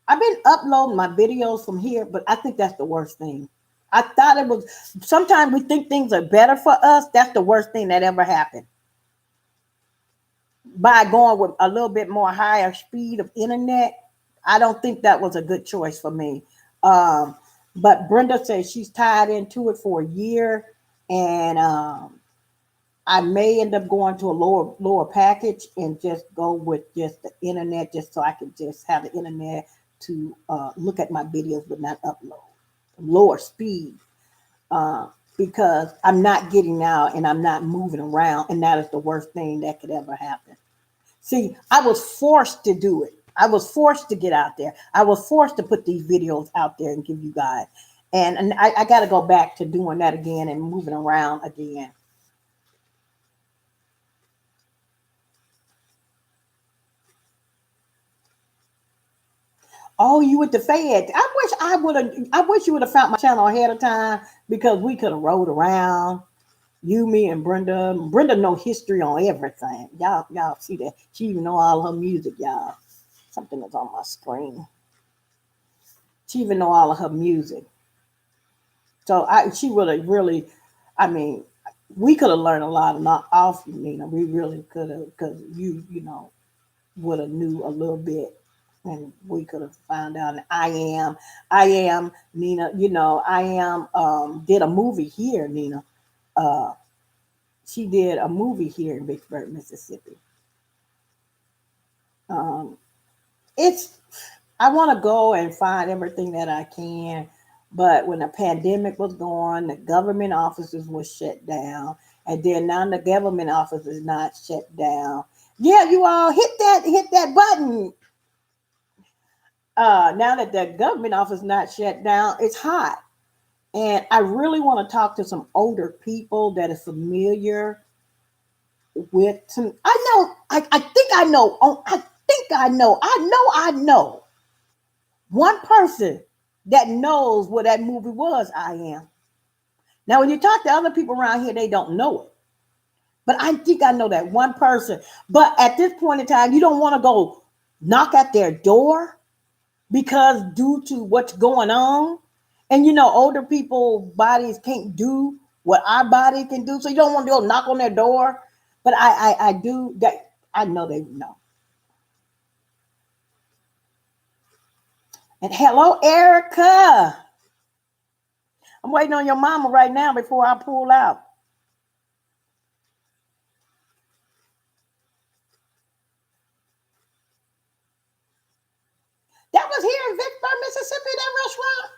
I've been uploading my videos from here, but I think that's the worst thing. I thought it was. Sometimes we think things are better for us. That's the worst thing that ever happened. By going with a little bit more higher speed of internet, I don't think that was a good choice for me. Um, but Brenda says she's tied into it for a year, and I may end up going to a lower package and just go with just the internet, just so I can just have the internet to look at my videos but not upload. Lower speed, uh, because I'm not getting out and I'm not moving around, and that is the worst thing that could ever happen. See, I was forced to do it. I was forced to get out there. I was forced to put these videos out there and give you guys. And I got to go back to doing that again and moving around again. Oh, you with the feds. I wish I would have. I wish you would have found my channel ahead of time because we could have rode around. You, me, and Brenda. Brenda know history on everything. Y'all see that? She even know all her music, y'all. Something is on my screen. She even know all of her music. So she would have really. I mean, we could have learned a lot not off you, Nina. We really could have because you would have knew a little bit, and we could have found out. And I am Nina. I am did a movie here, Nina. Uh, she did a movie here in Vicksburg, Mississippi. Um, it's I want to go and find everything that I can, but when the pandemic was going, the government offices were shut down, and then now the government office is not shut down. Yeah, you all hit that button. Now that the government office is not shut down, it's hot, and I really want to talk to some older people that are familiar with some. I know. I think I know. Oh, I think I know. I know one person that knows what that movie was. I am. Now, when you talk to other people around here, they don't know it. But I think I know that one person. But at this point in time, you don't want to go knock at their door because due to what's going on, and older people bodies can't do what our body can do, so you don't want to go knock on their door. But I do that. I know they know. And hello, Erica. I'm waiting on your mama right now before I pull out. That was here in Vicksburg, Mississippi. That restaurant.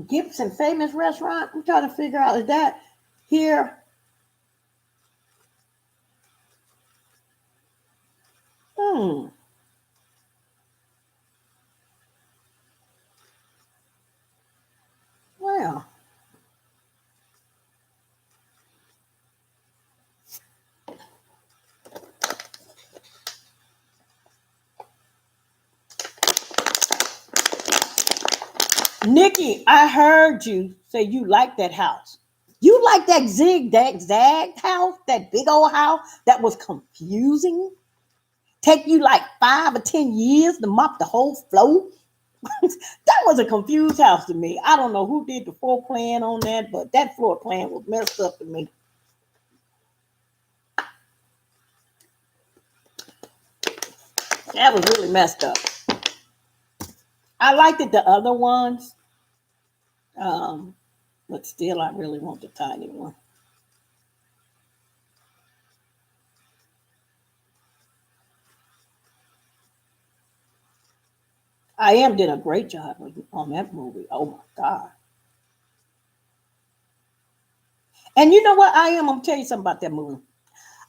Gibson famous restaurant. I'm trying to figure out, is that here? Hmm. Well, Nikki, I heard you say you like that house. You like that zag house, that big old house that was confusing. Take you like 5 or 10 years to mop the whole floor. That was a confused house to me. I don't know who did the floor plan on that, but that floor plan was messed up to me. That was really messed up. I liked it the other ones, um, but still, I really want the tiny one. I am did a great job on that movie. Oh my god! And you know what? I'm gonna tell you something about that movie.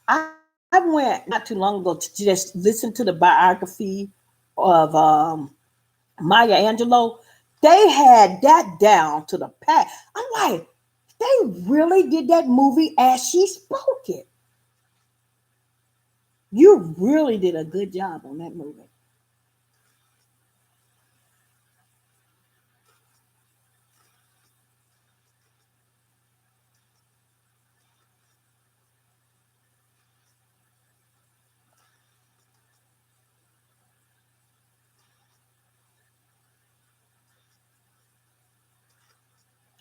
I went not too long ago to just listen to the biography of Maya Angelou. They had that down to the pack. I'm like, they really did that movie as she spoke it. You really did a good job on that movie.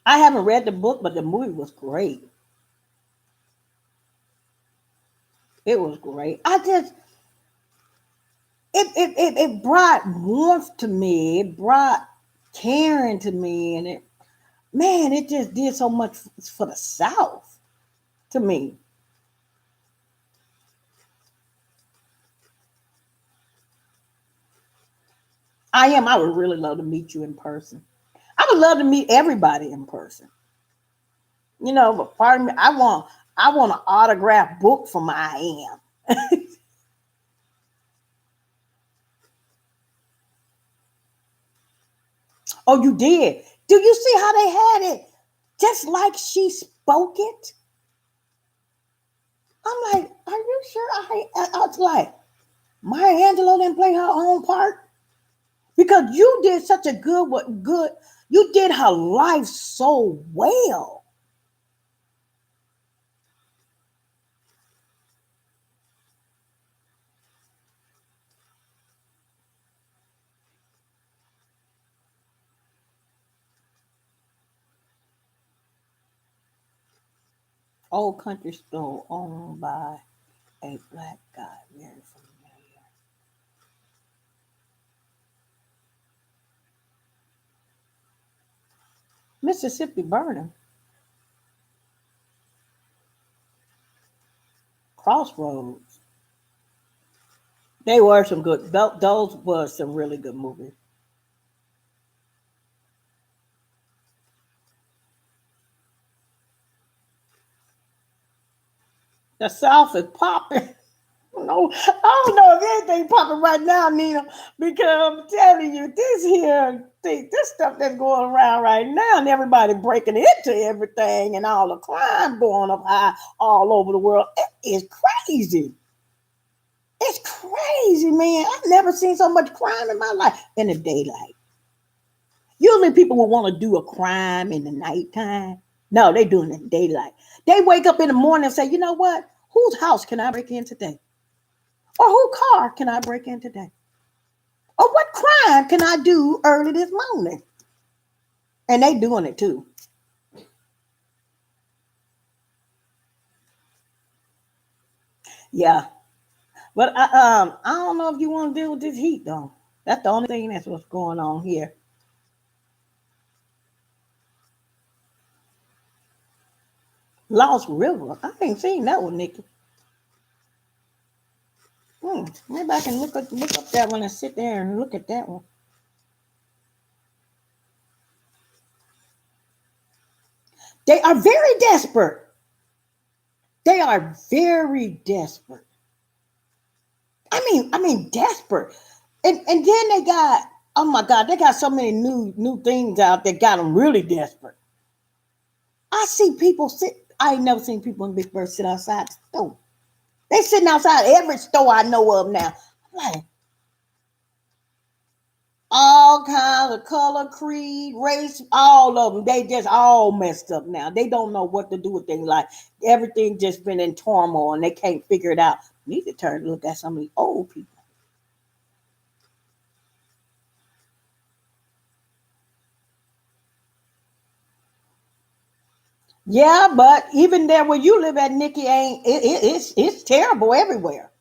I haven't read the book, but the movie was great. It was great. It brought warmth to me. It brought caring to me, and it just did so much for the South to me. I would really love to meet you in person. I would love to meet everybody in person. But pardon me, I want an autographed book from I am. Oh, you did? Do you see how they had it? Just like she spoke it. I'm like, are you sure? I was like, Maya Angelou didn't play her own part because you did such a good. You did her life so well. Old country store owned by a black guy, very familiar. Mississippi burning. Crossroads. They were some good. Those were some really good movies. The South is popping. No, I don't know if anything popping right now, Nina, because I'm telling you, this stuff that's going around right now, and everybody breaking into everything, and all the crime going up high all over the world. It is crazy. It's crazy, man. I've never seen so much crime in my life in the daylight. Usually, people will want to do a crime in the nighttime. No, they doing it in daylight. They wake up in the morning and say, you know what? Whose house can I break in today? Or whose car can I break in today? Or what crime can I do early this morning? And they doing it too. Yeah. But I don't know if you want to deal with this heat though. That's the only thing that's what's going on here. Lost River. I ain't seen that one, Nikki. Maybe I can look up that one and sit there and look at that one. They are very desperate. They are very desperate. I mean desperate. And then they got, oh my God, they got so many new things out that got them really desperate. I see people sit. I ain't never seen people in Vicksburg sit outside the store. They sitting outside every store I know of now. I'm like, all kinds of color, creed, race, all of them. They just all messed up now. They don't know what to do with things. Like everything just been in turmoil and they can't figure it out. You need to turn and look at some of these old people. Yeah, but even there where you live at, Nikki, it's terrible everywhere.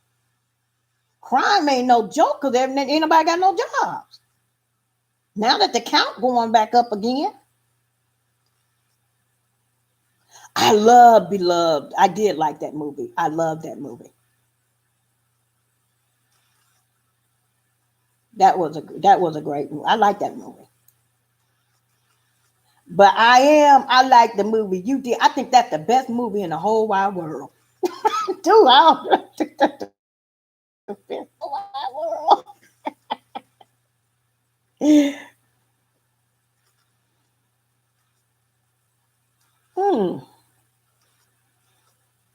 Crime ain't no joke because ain't nobody got no jobs. Now that the count going back up again, I love Beloved. I did like that movie. I love that movie. That was a great movie. I like that movie. But I like the movie you did. I think that's the best movie in the whole wide world. Too. I think that's the best in the wide world. Hmm.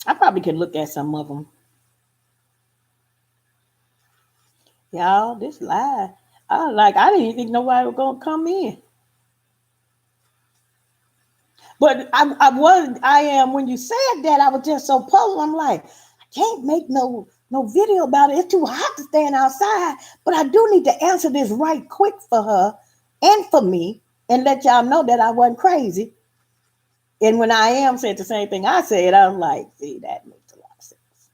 I probably could look at some of them. Y'all, this live. I didn't think nobody was gonna come in. But I am when you said that, I was just so puzzled. I'm like, I can't make no video about it. It's too hot to stand outside. But I do need to answer this right quick for her and for me and let y'all know that I wasn't crazy. And when I am said the same thing I said, I was like, see, that makes a lot of sense.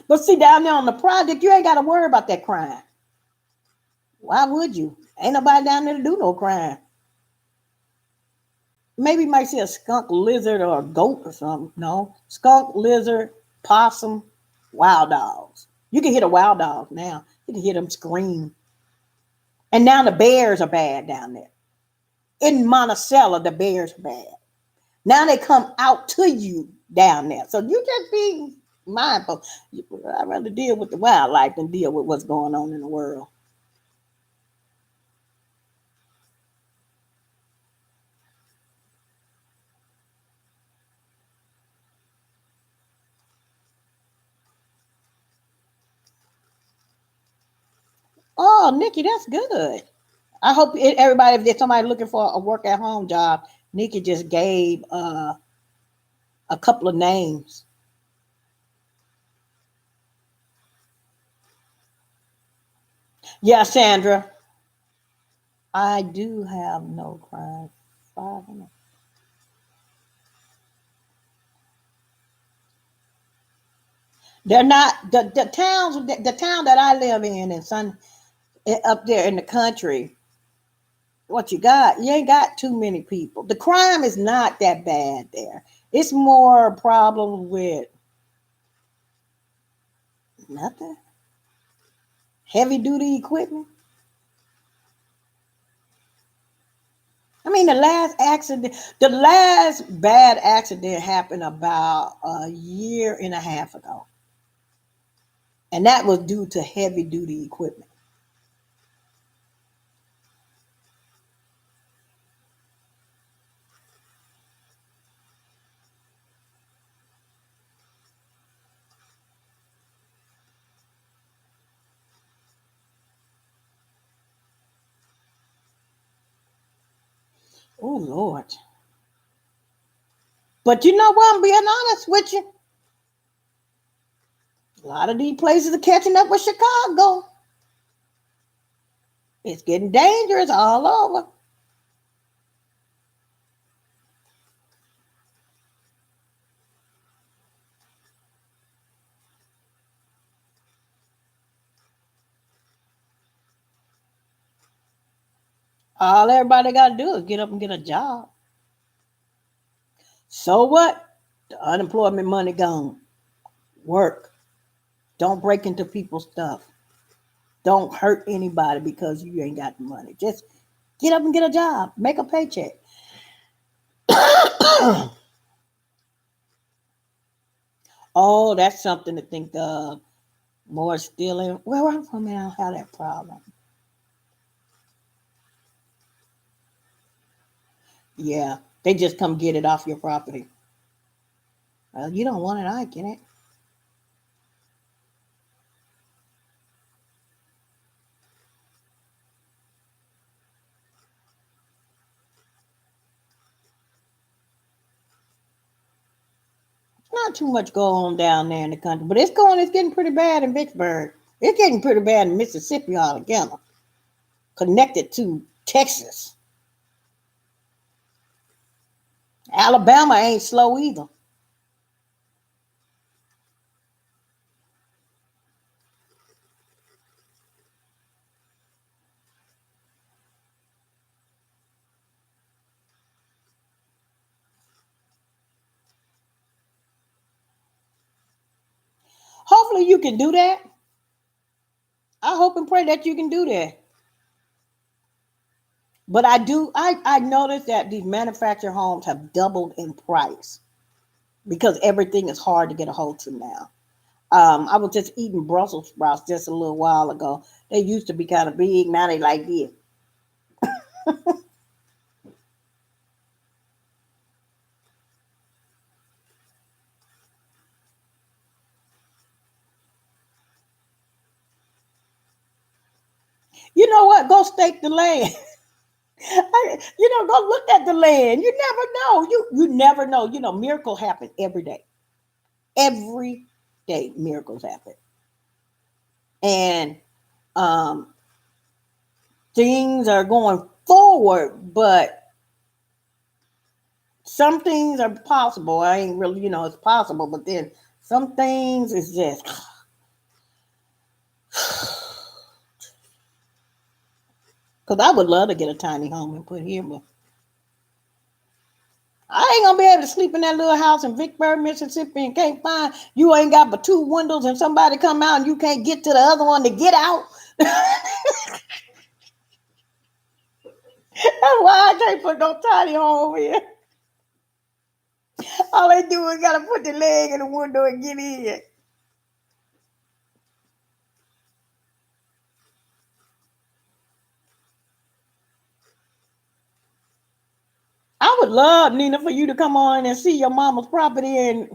But see, down there on the project, you ain't got to worry about that crime. Why would you? Ain't nobody down there to do no crime. Maybe you might see a skunk, lizard, or a goat or something. No, skunk, lizard, possum, wild dogs. You can hit a wild dog now. You can hear them scream. And now the bears are bad down there. In Monticello, the bears are bad. Now they come out to you down there. So you just be mindful. I'd rather deal with the wildlife than deal with what's going on in the world. Oh, Nikki, that's good. I hope everybody, if there's somebody looking for a work at home job, Nikki just gave a couple of names. Yeah, Sandra, I do have no crime. 500. They're not the towns. The town that I live in Sun up there in the country. What you got? You ain't got too many people. The crime is not that bad there. It's more problems with nothing. Heavy duty equipment. I mean, the last bad accident happened about a year and a half ago. And that was due to heavy duty equipment. Oh, Lord. But you know what? I'm being honest with you. A lot of these places are catching up with Chicago. It's getting dangerous all over. All everybody got to do is get up and get a job. So what? The unemployment money gone. Work. Don't break into people's stuff. Don't hurt anybody because you ain't got the money. Just get up and get a job. Make a paycheck. Oh, that's something to think of. More stealing. Where I'm from, I don't have that problem. Yeah, they just come get it off your property. Well, you don't want it, I get it. Not too much going on down there in the country, but it's getting pretty bad in Vicksburg. It's getting pretty bad in Mississippi altogether, connected to Texas. Alabama ain't slow either. Hopefully you can do that. I hope and pray that you can do that. But I noticed that these manufactured homes have doubled in price because everything is hard to get a hold to now. I was just eating Brussels sprouts just a little while ago. They used to be kind of big, now they like this. You know what? Go stake the land. Go look at the land. You never know. You never know. Miracles happen every day. Every day, miracles happen, and um, things are going forward. But some things are possible. I ain't really, it's possible. But then some things is just because I would love to get a tiny home and put here, but I ain't gonna be able to sleep in that little house in Vicksburg, Mississippi, and can't find you ain't got but two windows, and somebody come out and you can't get to the other one to get out. That's why I can't put no tiny home here. All they do is gotta put the leg in the window and get in. I would love, Nina, for you to come on and see your mama's property, and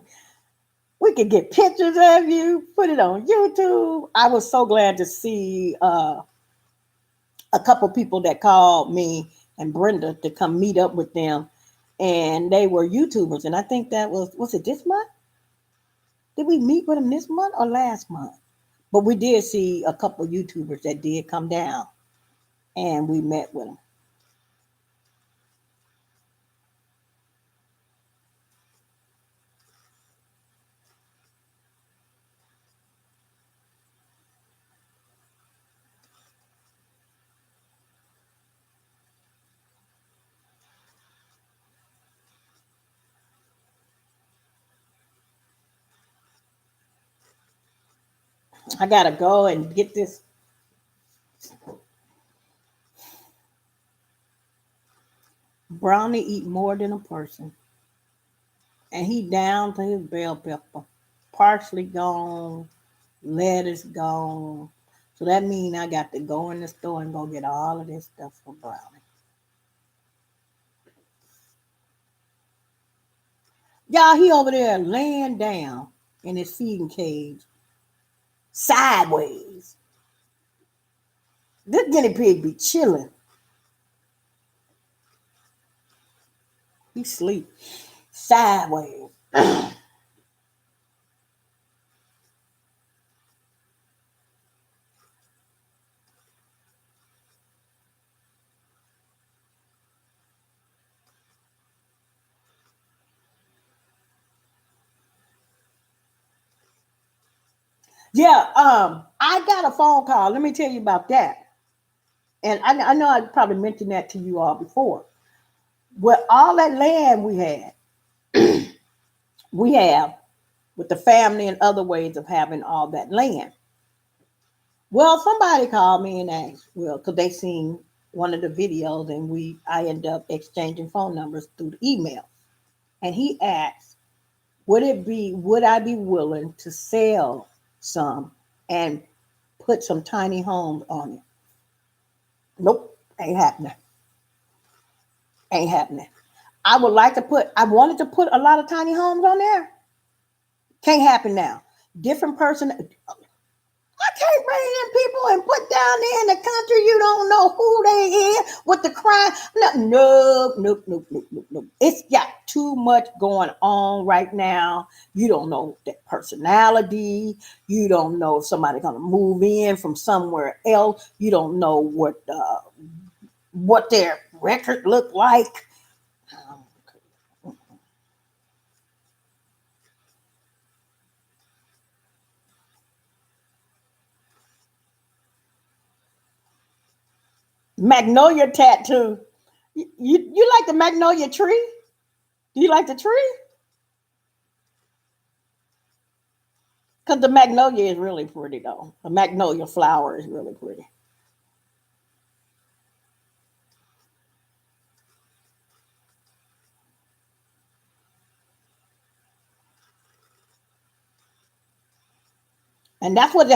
we could get pictures of you, put it on YouTube. I was so glad to see a couple people that called me and Brenda to come meet up with them, and they were YouTubers. And I think that was it this month? Did we meet with them this month or last month? But we did see a couple YouTubers that did come down, and we met with them. I gotta go and get this. Brownie eat more than a person, and he down to his bell pepper. Parsley gone, lettuce gone. So that means I got to go in the store and go get all of this stuff for Brownie. Y'all, he over there laying down in his feeding cage, sideways. This guinea pig be chilling. He sleep sideways. Yeah, I got a phone call. Let me tell you about that. And I know I probably mentioned that to you all before. With all that land we have with the family and other ways of having all that land. Well, somebody called me and asked, well, because they seen one of the videos, and I end up exchanging phone numbers through the email. And he asked, would I be willing to sell some and put some tiny homes on it? Nope, ain't happening. Ain't happening. I wanted to put a lot of tiny homes on there. Can't happen now. Different person. I can't bring in people and put down there in the country. You don't know who they is with the crime. No, no, nope, nope, nope, nope, nope. It's got too much going on right now. You don't know their personality. You don't know if somebody's gonna move in from somewhere else. You don't know what their record look like. Magnolia tattoo. You like the magnolia tree? Do you like the tree? Because the magnolia is really pretty, though. The magnolia flower is really pretty. And that's what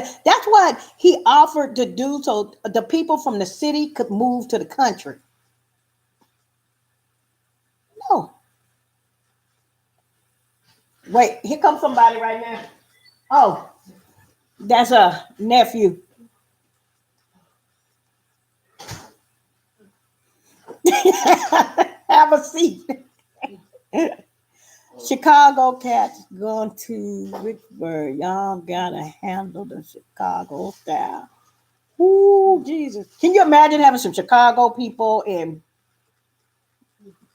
he offered to do, so the people from the city could move to the country. No, wait, here comes somebody right now. Oh, that's a nephew. Have a seat. Chicago cats going to Vicksburg. Y'all gotta handle the Chicago style. Ooh, Jesus. Can you imagine having some Chicago people and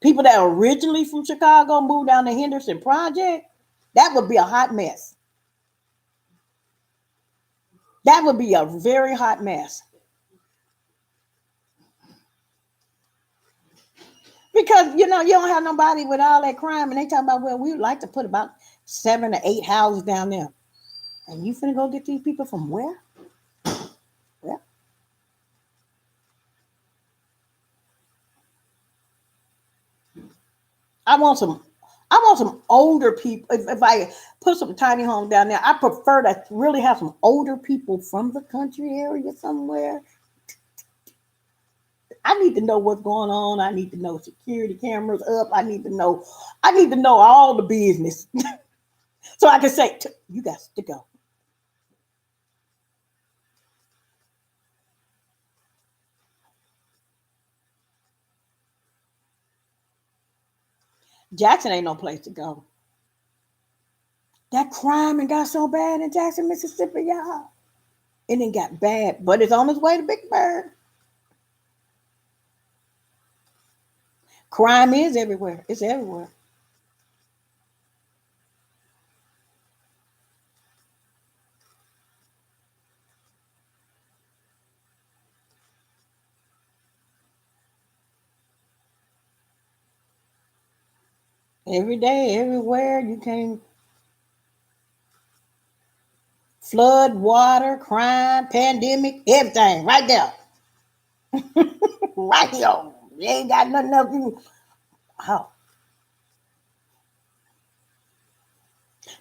people that are originally from Chicago move down the Henderson Project? That would be a hot mess. That would be a very hot mess. Because you don't have nobody with all that crime, and they talk about, well, we would like to put about 7 or 8 houses down there. And you finna go get these people from where? Well, I want some older people. If I put some tiny homes down there, I prefer to really have some older people from the country area somewhere. I need to know what's going on. I need to know security cameras up. I need to know all the business. So I can say, you got to go. Jackson ain't no place to go. That crime and got so bad in Jackson, Mississippi, y'all. It didn't got bad, but it's on its way to Vicksburg. Crime is everywhere. It's everywhere. Every day, everywhere. You can flood, water, crime, pandemic, everything right there. Right here. You ain't got nothing else. Oh.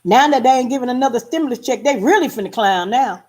Now that they ain't giving another stimulus check, they really finna clown now.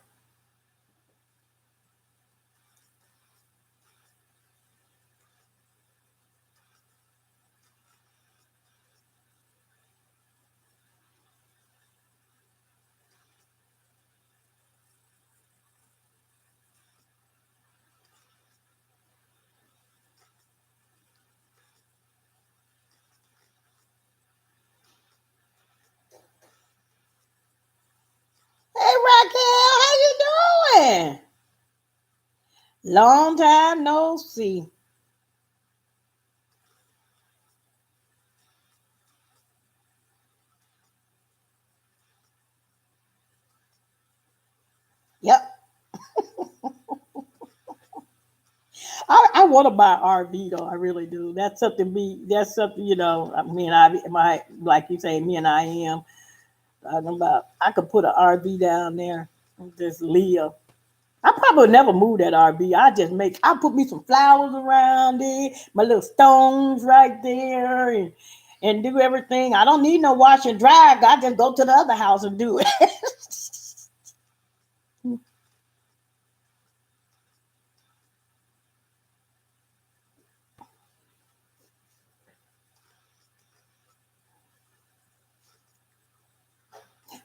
Hey Raquel, how you doing? Long time no see. Yep. I want to buy an RV though. I really do. That's something, me and I my like you say, me and I am talking about. I could put an RV down there and just live. I probably never move that RV. I put me some flowers around it, my little stones right there, and do everything. I don't need no wash and dry. I just go to the other house and do it.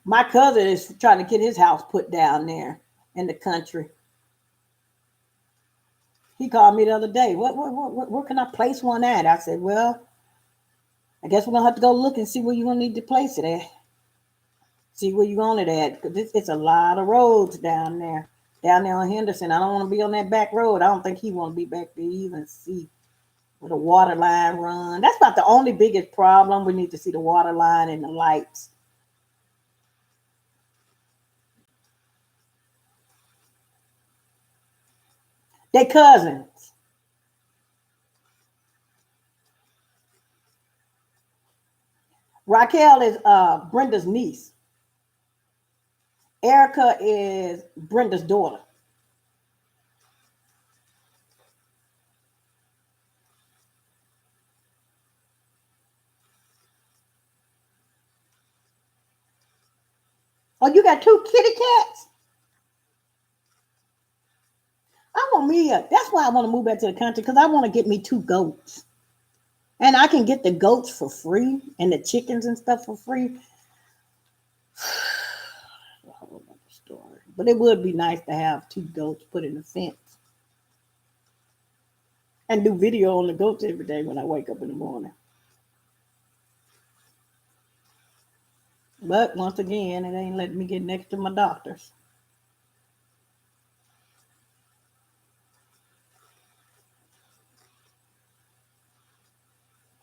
My cousin is trying to get his house put down there in the country. He called me the other day. Where can I place one at? I said, well, I guess we're gonna have to go look and see where you're gonna need to place it at. See where you want it at, because it's a lot of roads down there on Henderson. I don't want to be on that back road. I don't think he want to be back there even see where the water line run. That's about the only biggest problem. We need to see the water line and the lights. They cousins. Raquel is Brenda's niece. Erica is Brenda's daughter. Oh, you got two kitty cats? I want me a. That's why I want to move back to the country, because I want to get me two goats. And I can get the goats for free and the chickens and stuff for free. A whole other story. But it would be nice to have two goats put in the fence. and do video on the goats every day when I wake up in the morning. But once again, it ain't letting me get next to my doctors.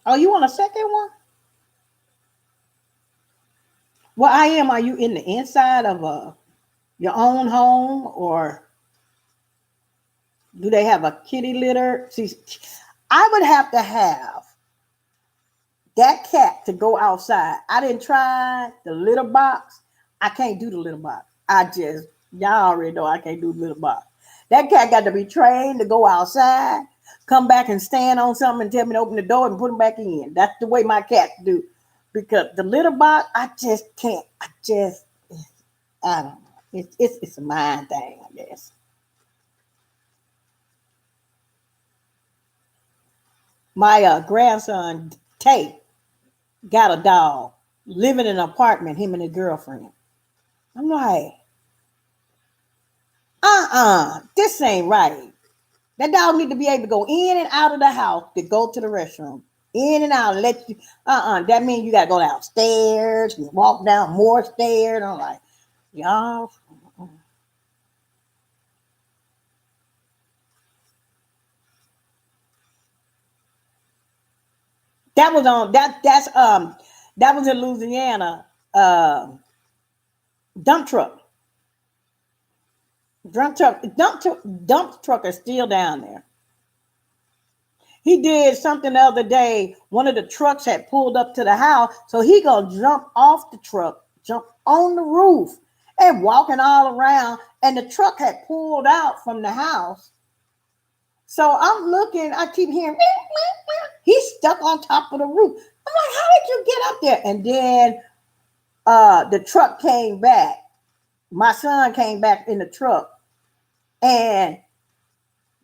Oh, you want a second one? Well, I am. Are you in the inside of your own home, or do they have a kitty litter? See, I would have to have that cat to go outside. I didn't try the litter box. I can't do the litter box. Y'all already know I can't do the litter box. That cat got to be trained to go outside, come back and stand on something and tell me to open the door and put him back in. That's the way my cats do. Because the litter box, I just can't. I don't know. It's a mind thing, I guess. My grandson, Tate, got a dog, living in an apartment, him and his girlfriend. I'm like, this ain't right. That dog need to be able to go in and out of the house to go to the restroom. In and out, let you, that means you got to go downstairs, you walk down more stairs. I'm like, y'all. That was on, that was in Louisiana, dump truck. Dump truck is still down there. He did something the other day. One of the trucks had pulled up to the house, so he gonna jump off the truck, jump on the roof, and walking all around. And the truck had pulled out from the house. So I'm looking. I keep hearing he's stuck on top of the roof. I'm like, how did you get up there? And then the truck came back. My son came back in the truck and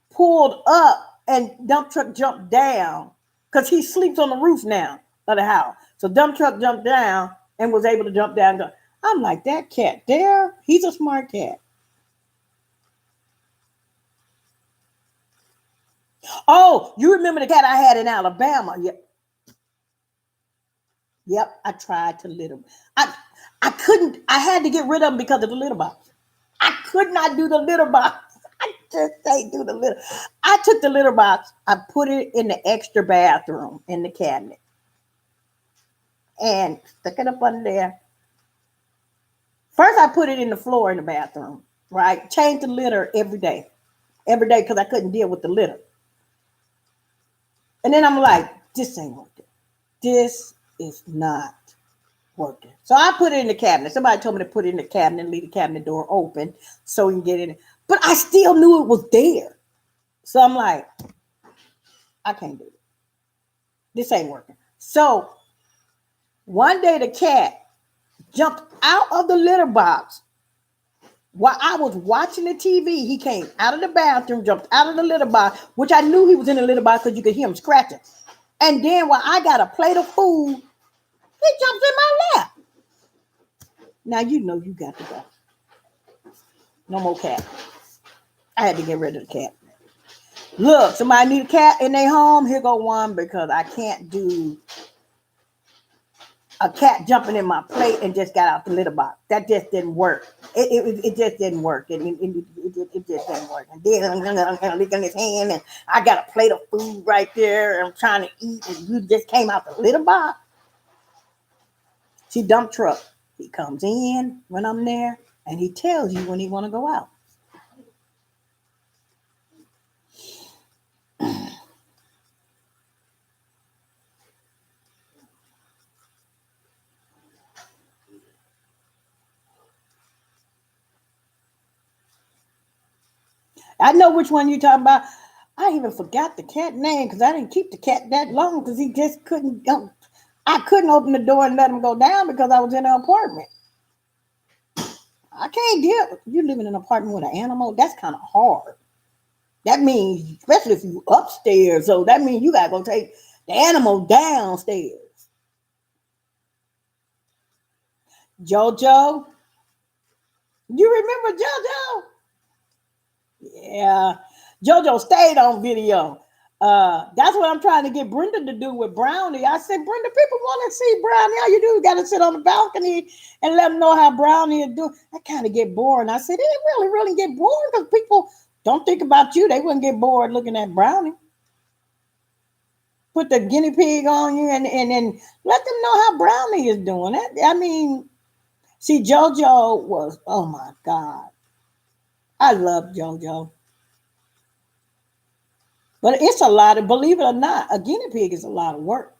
pulled up, and dump truck jumped down because he sleeps on the roof now of the house. So dump truck jumped down and was able to jump down. I'm like, that cat there, he's a smart cat. Oh, you remember the cat I had in Alabama? Yep, I tried to litter him. I couldn't. I had to get rid of him because of the litter box. I could not do the litter box. I just can't do the litter. I took the litter box. I put it in the extra bathroom in the cabinet and stuck it up under there. First, I put it in the floor in the bathroom, right? Change the litter every day because I couldn't deal with the litter. And then I'm like, this ain't working. This is not working. So I put it in the cabinet. Somebody told me to put it in the cabinet and leave the cabinet door open so we can get in it. But I still knew it was there. So I'm like, I can't do it. This ain't working. So one day the cat jumped out of the litter box while I was watching the TV. He came out of the bathroom, jumped out of the litter box, which I knew he was in the litter box because you could hear him scratching. And then while I got a plate of food, he jumps in my lap. Now you know you got to go. No more cat. I had to get rid of the cat. Look, somebody need a cat in their home. Here go one, because I can't do a cat jumping in my plate and just got out the litter box. That just didn't work. It just didn't work. It just didn't work. And then I'm licking his hand, and I got a plate of food right there, and I'm trying to eat, and you just came out the litter box. See, dump truck. He comes in when I'm there, and he tells you when he want to go out. I know which one you're talking about. I even forgot the cat name because I didn't keep the cat that long because he just couldn't. I couldn't open the door and let him go down because I was in an apartment. I can't deal. You live in an apartment with an animal. That's kind of hard. That means, especially if you upstairs, so that means you gotta go take the animal downstairs. JoJo, you remember JoJo? Yeah, JoJo stayed on video. That's what I'm trying to get Brenda to do with Brownie. I said, Brenda, people want to see Brownie. All you do is got to sit on the balcony and let them know how Brownie is doing. I kind of get bored. I said, it really get bored because people don't think about you. They wouldn't get bored looking at Brownie. Put the guinea pig on you and then let them know how Brownie is doing. I mean, see, JoJo was, oh my God. I love JoJo. But it's a lot of, believe it or not, a guinea pig is a lot of work.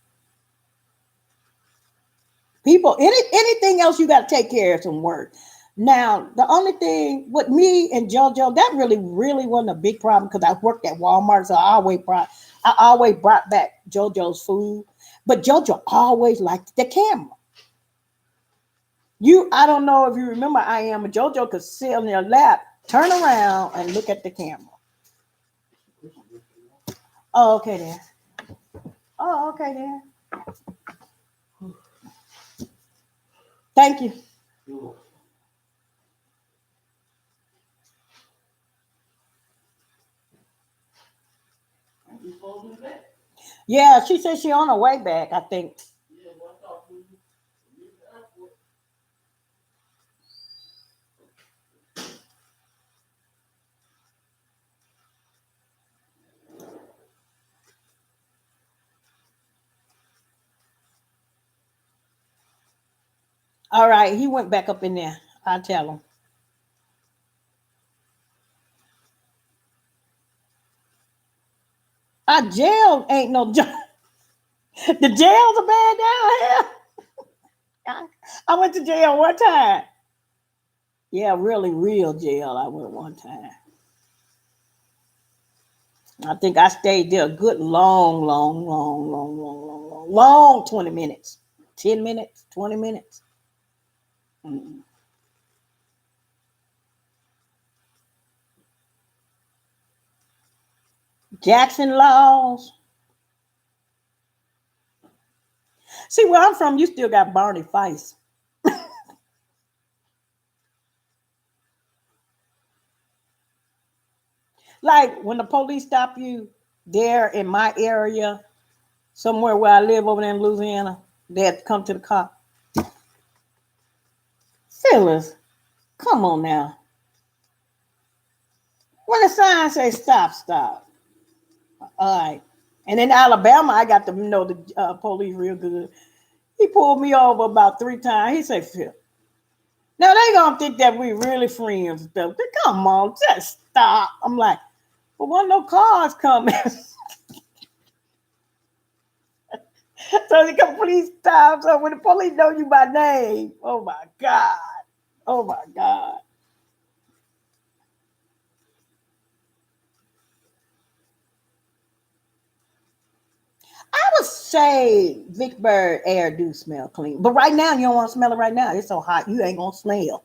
People, anything else you got to take care of some work. Now, the only thing with me and JoJo, that really wasn't a big problem because I worked at Walmart, so I always brought back JoJo's food. But JoJo always liked the camera. I don't know if you remember, I am a JoJo could sit on your lap, turn around, and look at the camera. Oh, okay then. Oh, okay then. Thank you. Yeah, she said she on her way back, I think. All right, he went back up in there. I'll tell him. Our jail ain't no joke. The jails are bad down here. I went to jail one time. Yeah, really real jail. I went one time. I think I stayed there a good long 20 minutes. 10 minutes, 20 minutes. Mm. Jackson Laws. See, where I'm from, you still got Barney Fife. Like when the police stop you there in my area, somewhere where I live over there in Louisiana, they have to come to the cop. Phyllis, come on now. When the sign says stop, stop. All right. And in Alabama, I got to know the police real good. He pulled me over about 3 times. He said, Phil, now they gonna think that we really friends and stuff. Come on, just stop. I'm like, well, wasn't no cars coming. So the police stop. So when the police know you by name, oh my God. Oh my God. I would say Vicksburg air do smell clean. But right now, you don't want to smell it right now. It's so hot, you ain't gonna smell.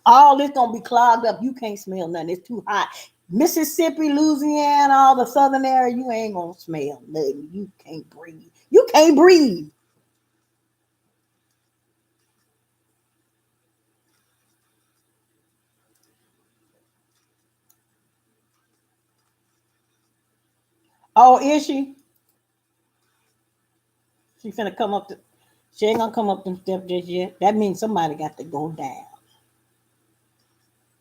All this gonna be clogged up. You can't smell nothing. It's too hot. Mississippi, Louisiana, all the southern area, you ain't gonna smell nothing. You can't breathe. You can't breathe. Oh, is she? She finna come up. She ain't gonna come up them steps just yet. That means somebody got to go down.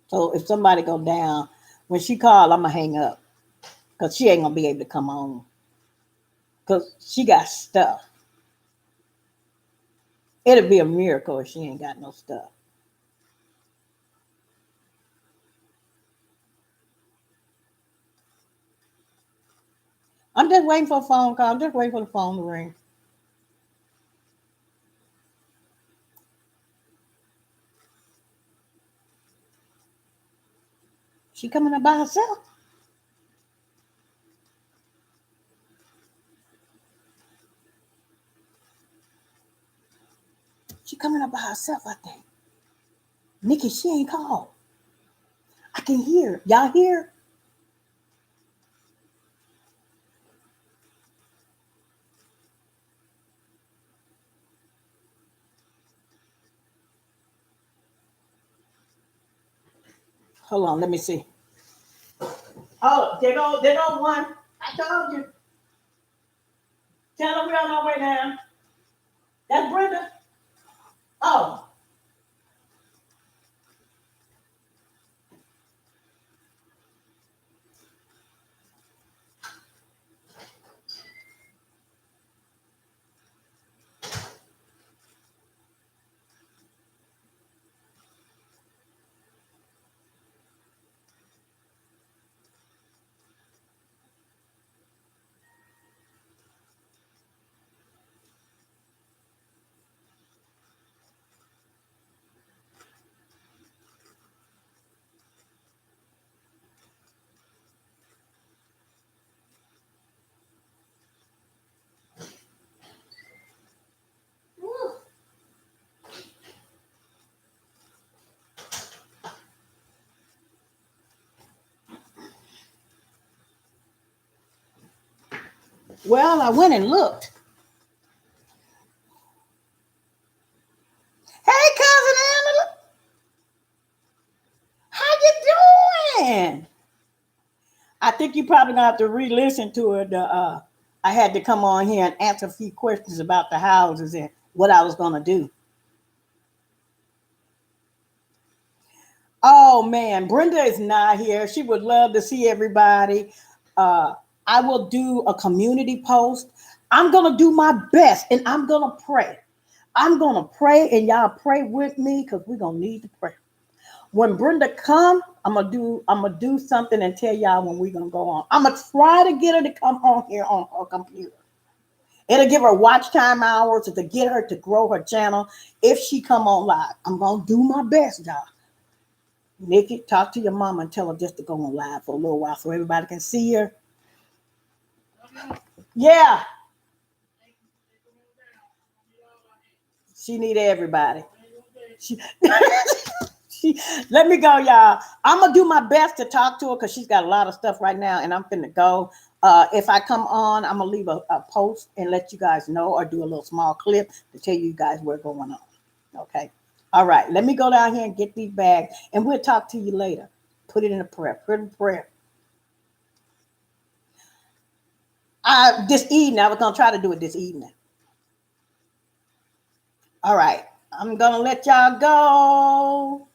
So if somebody go down, when she call, I'ma hang up because she ain't gonna be able to come on because she got stuff. It'll be a miracle if she ain't got no stuff. I'm just waiting for a phone call. I'm just waiting for the phone to ring. She coming up by herself. She coming up by herself, I think. Nikki, she ain't called. I can hear. Y'all hear? Hold on, let me see. Oh, there go one. I told you. Tell them we're on our way down. That's Brenda. Oh. Well, I went and looked. Hey, cousin Angela, how you doing? I think you probably gonna have to re-listen to it. I had to come on here and answer a few questions about the houses and what I was gonna do. Oh man, Brenda is not here. She would love to see everybody. Uh, I will do a community post. I'm gonna do my best, and I'm gonna pray. I'm gonna pray, and y'all pray with me because we're gonna need to pray. When Brenda come, I'm gonna do something and tell y'all when we're gonna go on. I'm gonna try to get her to come on here on her computer. It'll give her watch time hours to get her to grow her channel if she come on live. I'm gonna do my best, y'all. Nikki, talk to your mama and tell her just to go on live for a little while so everybody can see her. Yeah, she need everybody. She, let me go, y'all. I'm gonna do my best to talk to her because she's got a lot of stuff right now, and I'm finna go. If I come on, I'm gonna leave a post and let you guys know, or do a little small clip to tell you guys what's going on. Okay. All right. Let me go down here and get these bags, and we'll talk to you later. Put it in a prayer. Put it in prayer. This evening, I was gonna try to do it this evening. All right. I'm gonna let y'all go.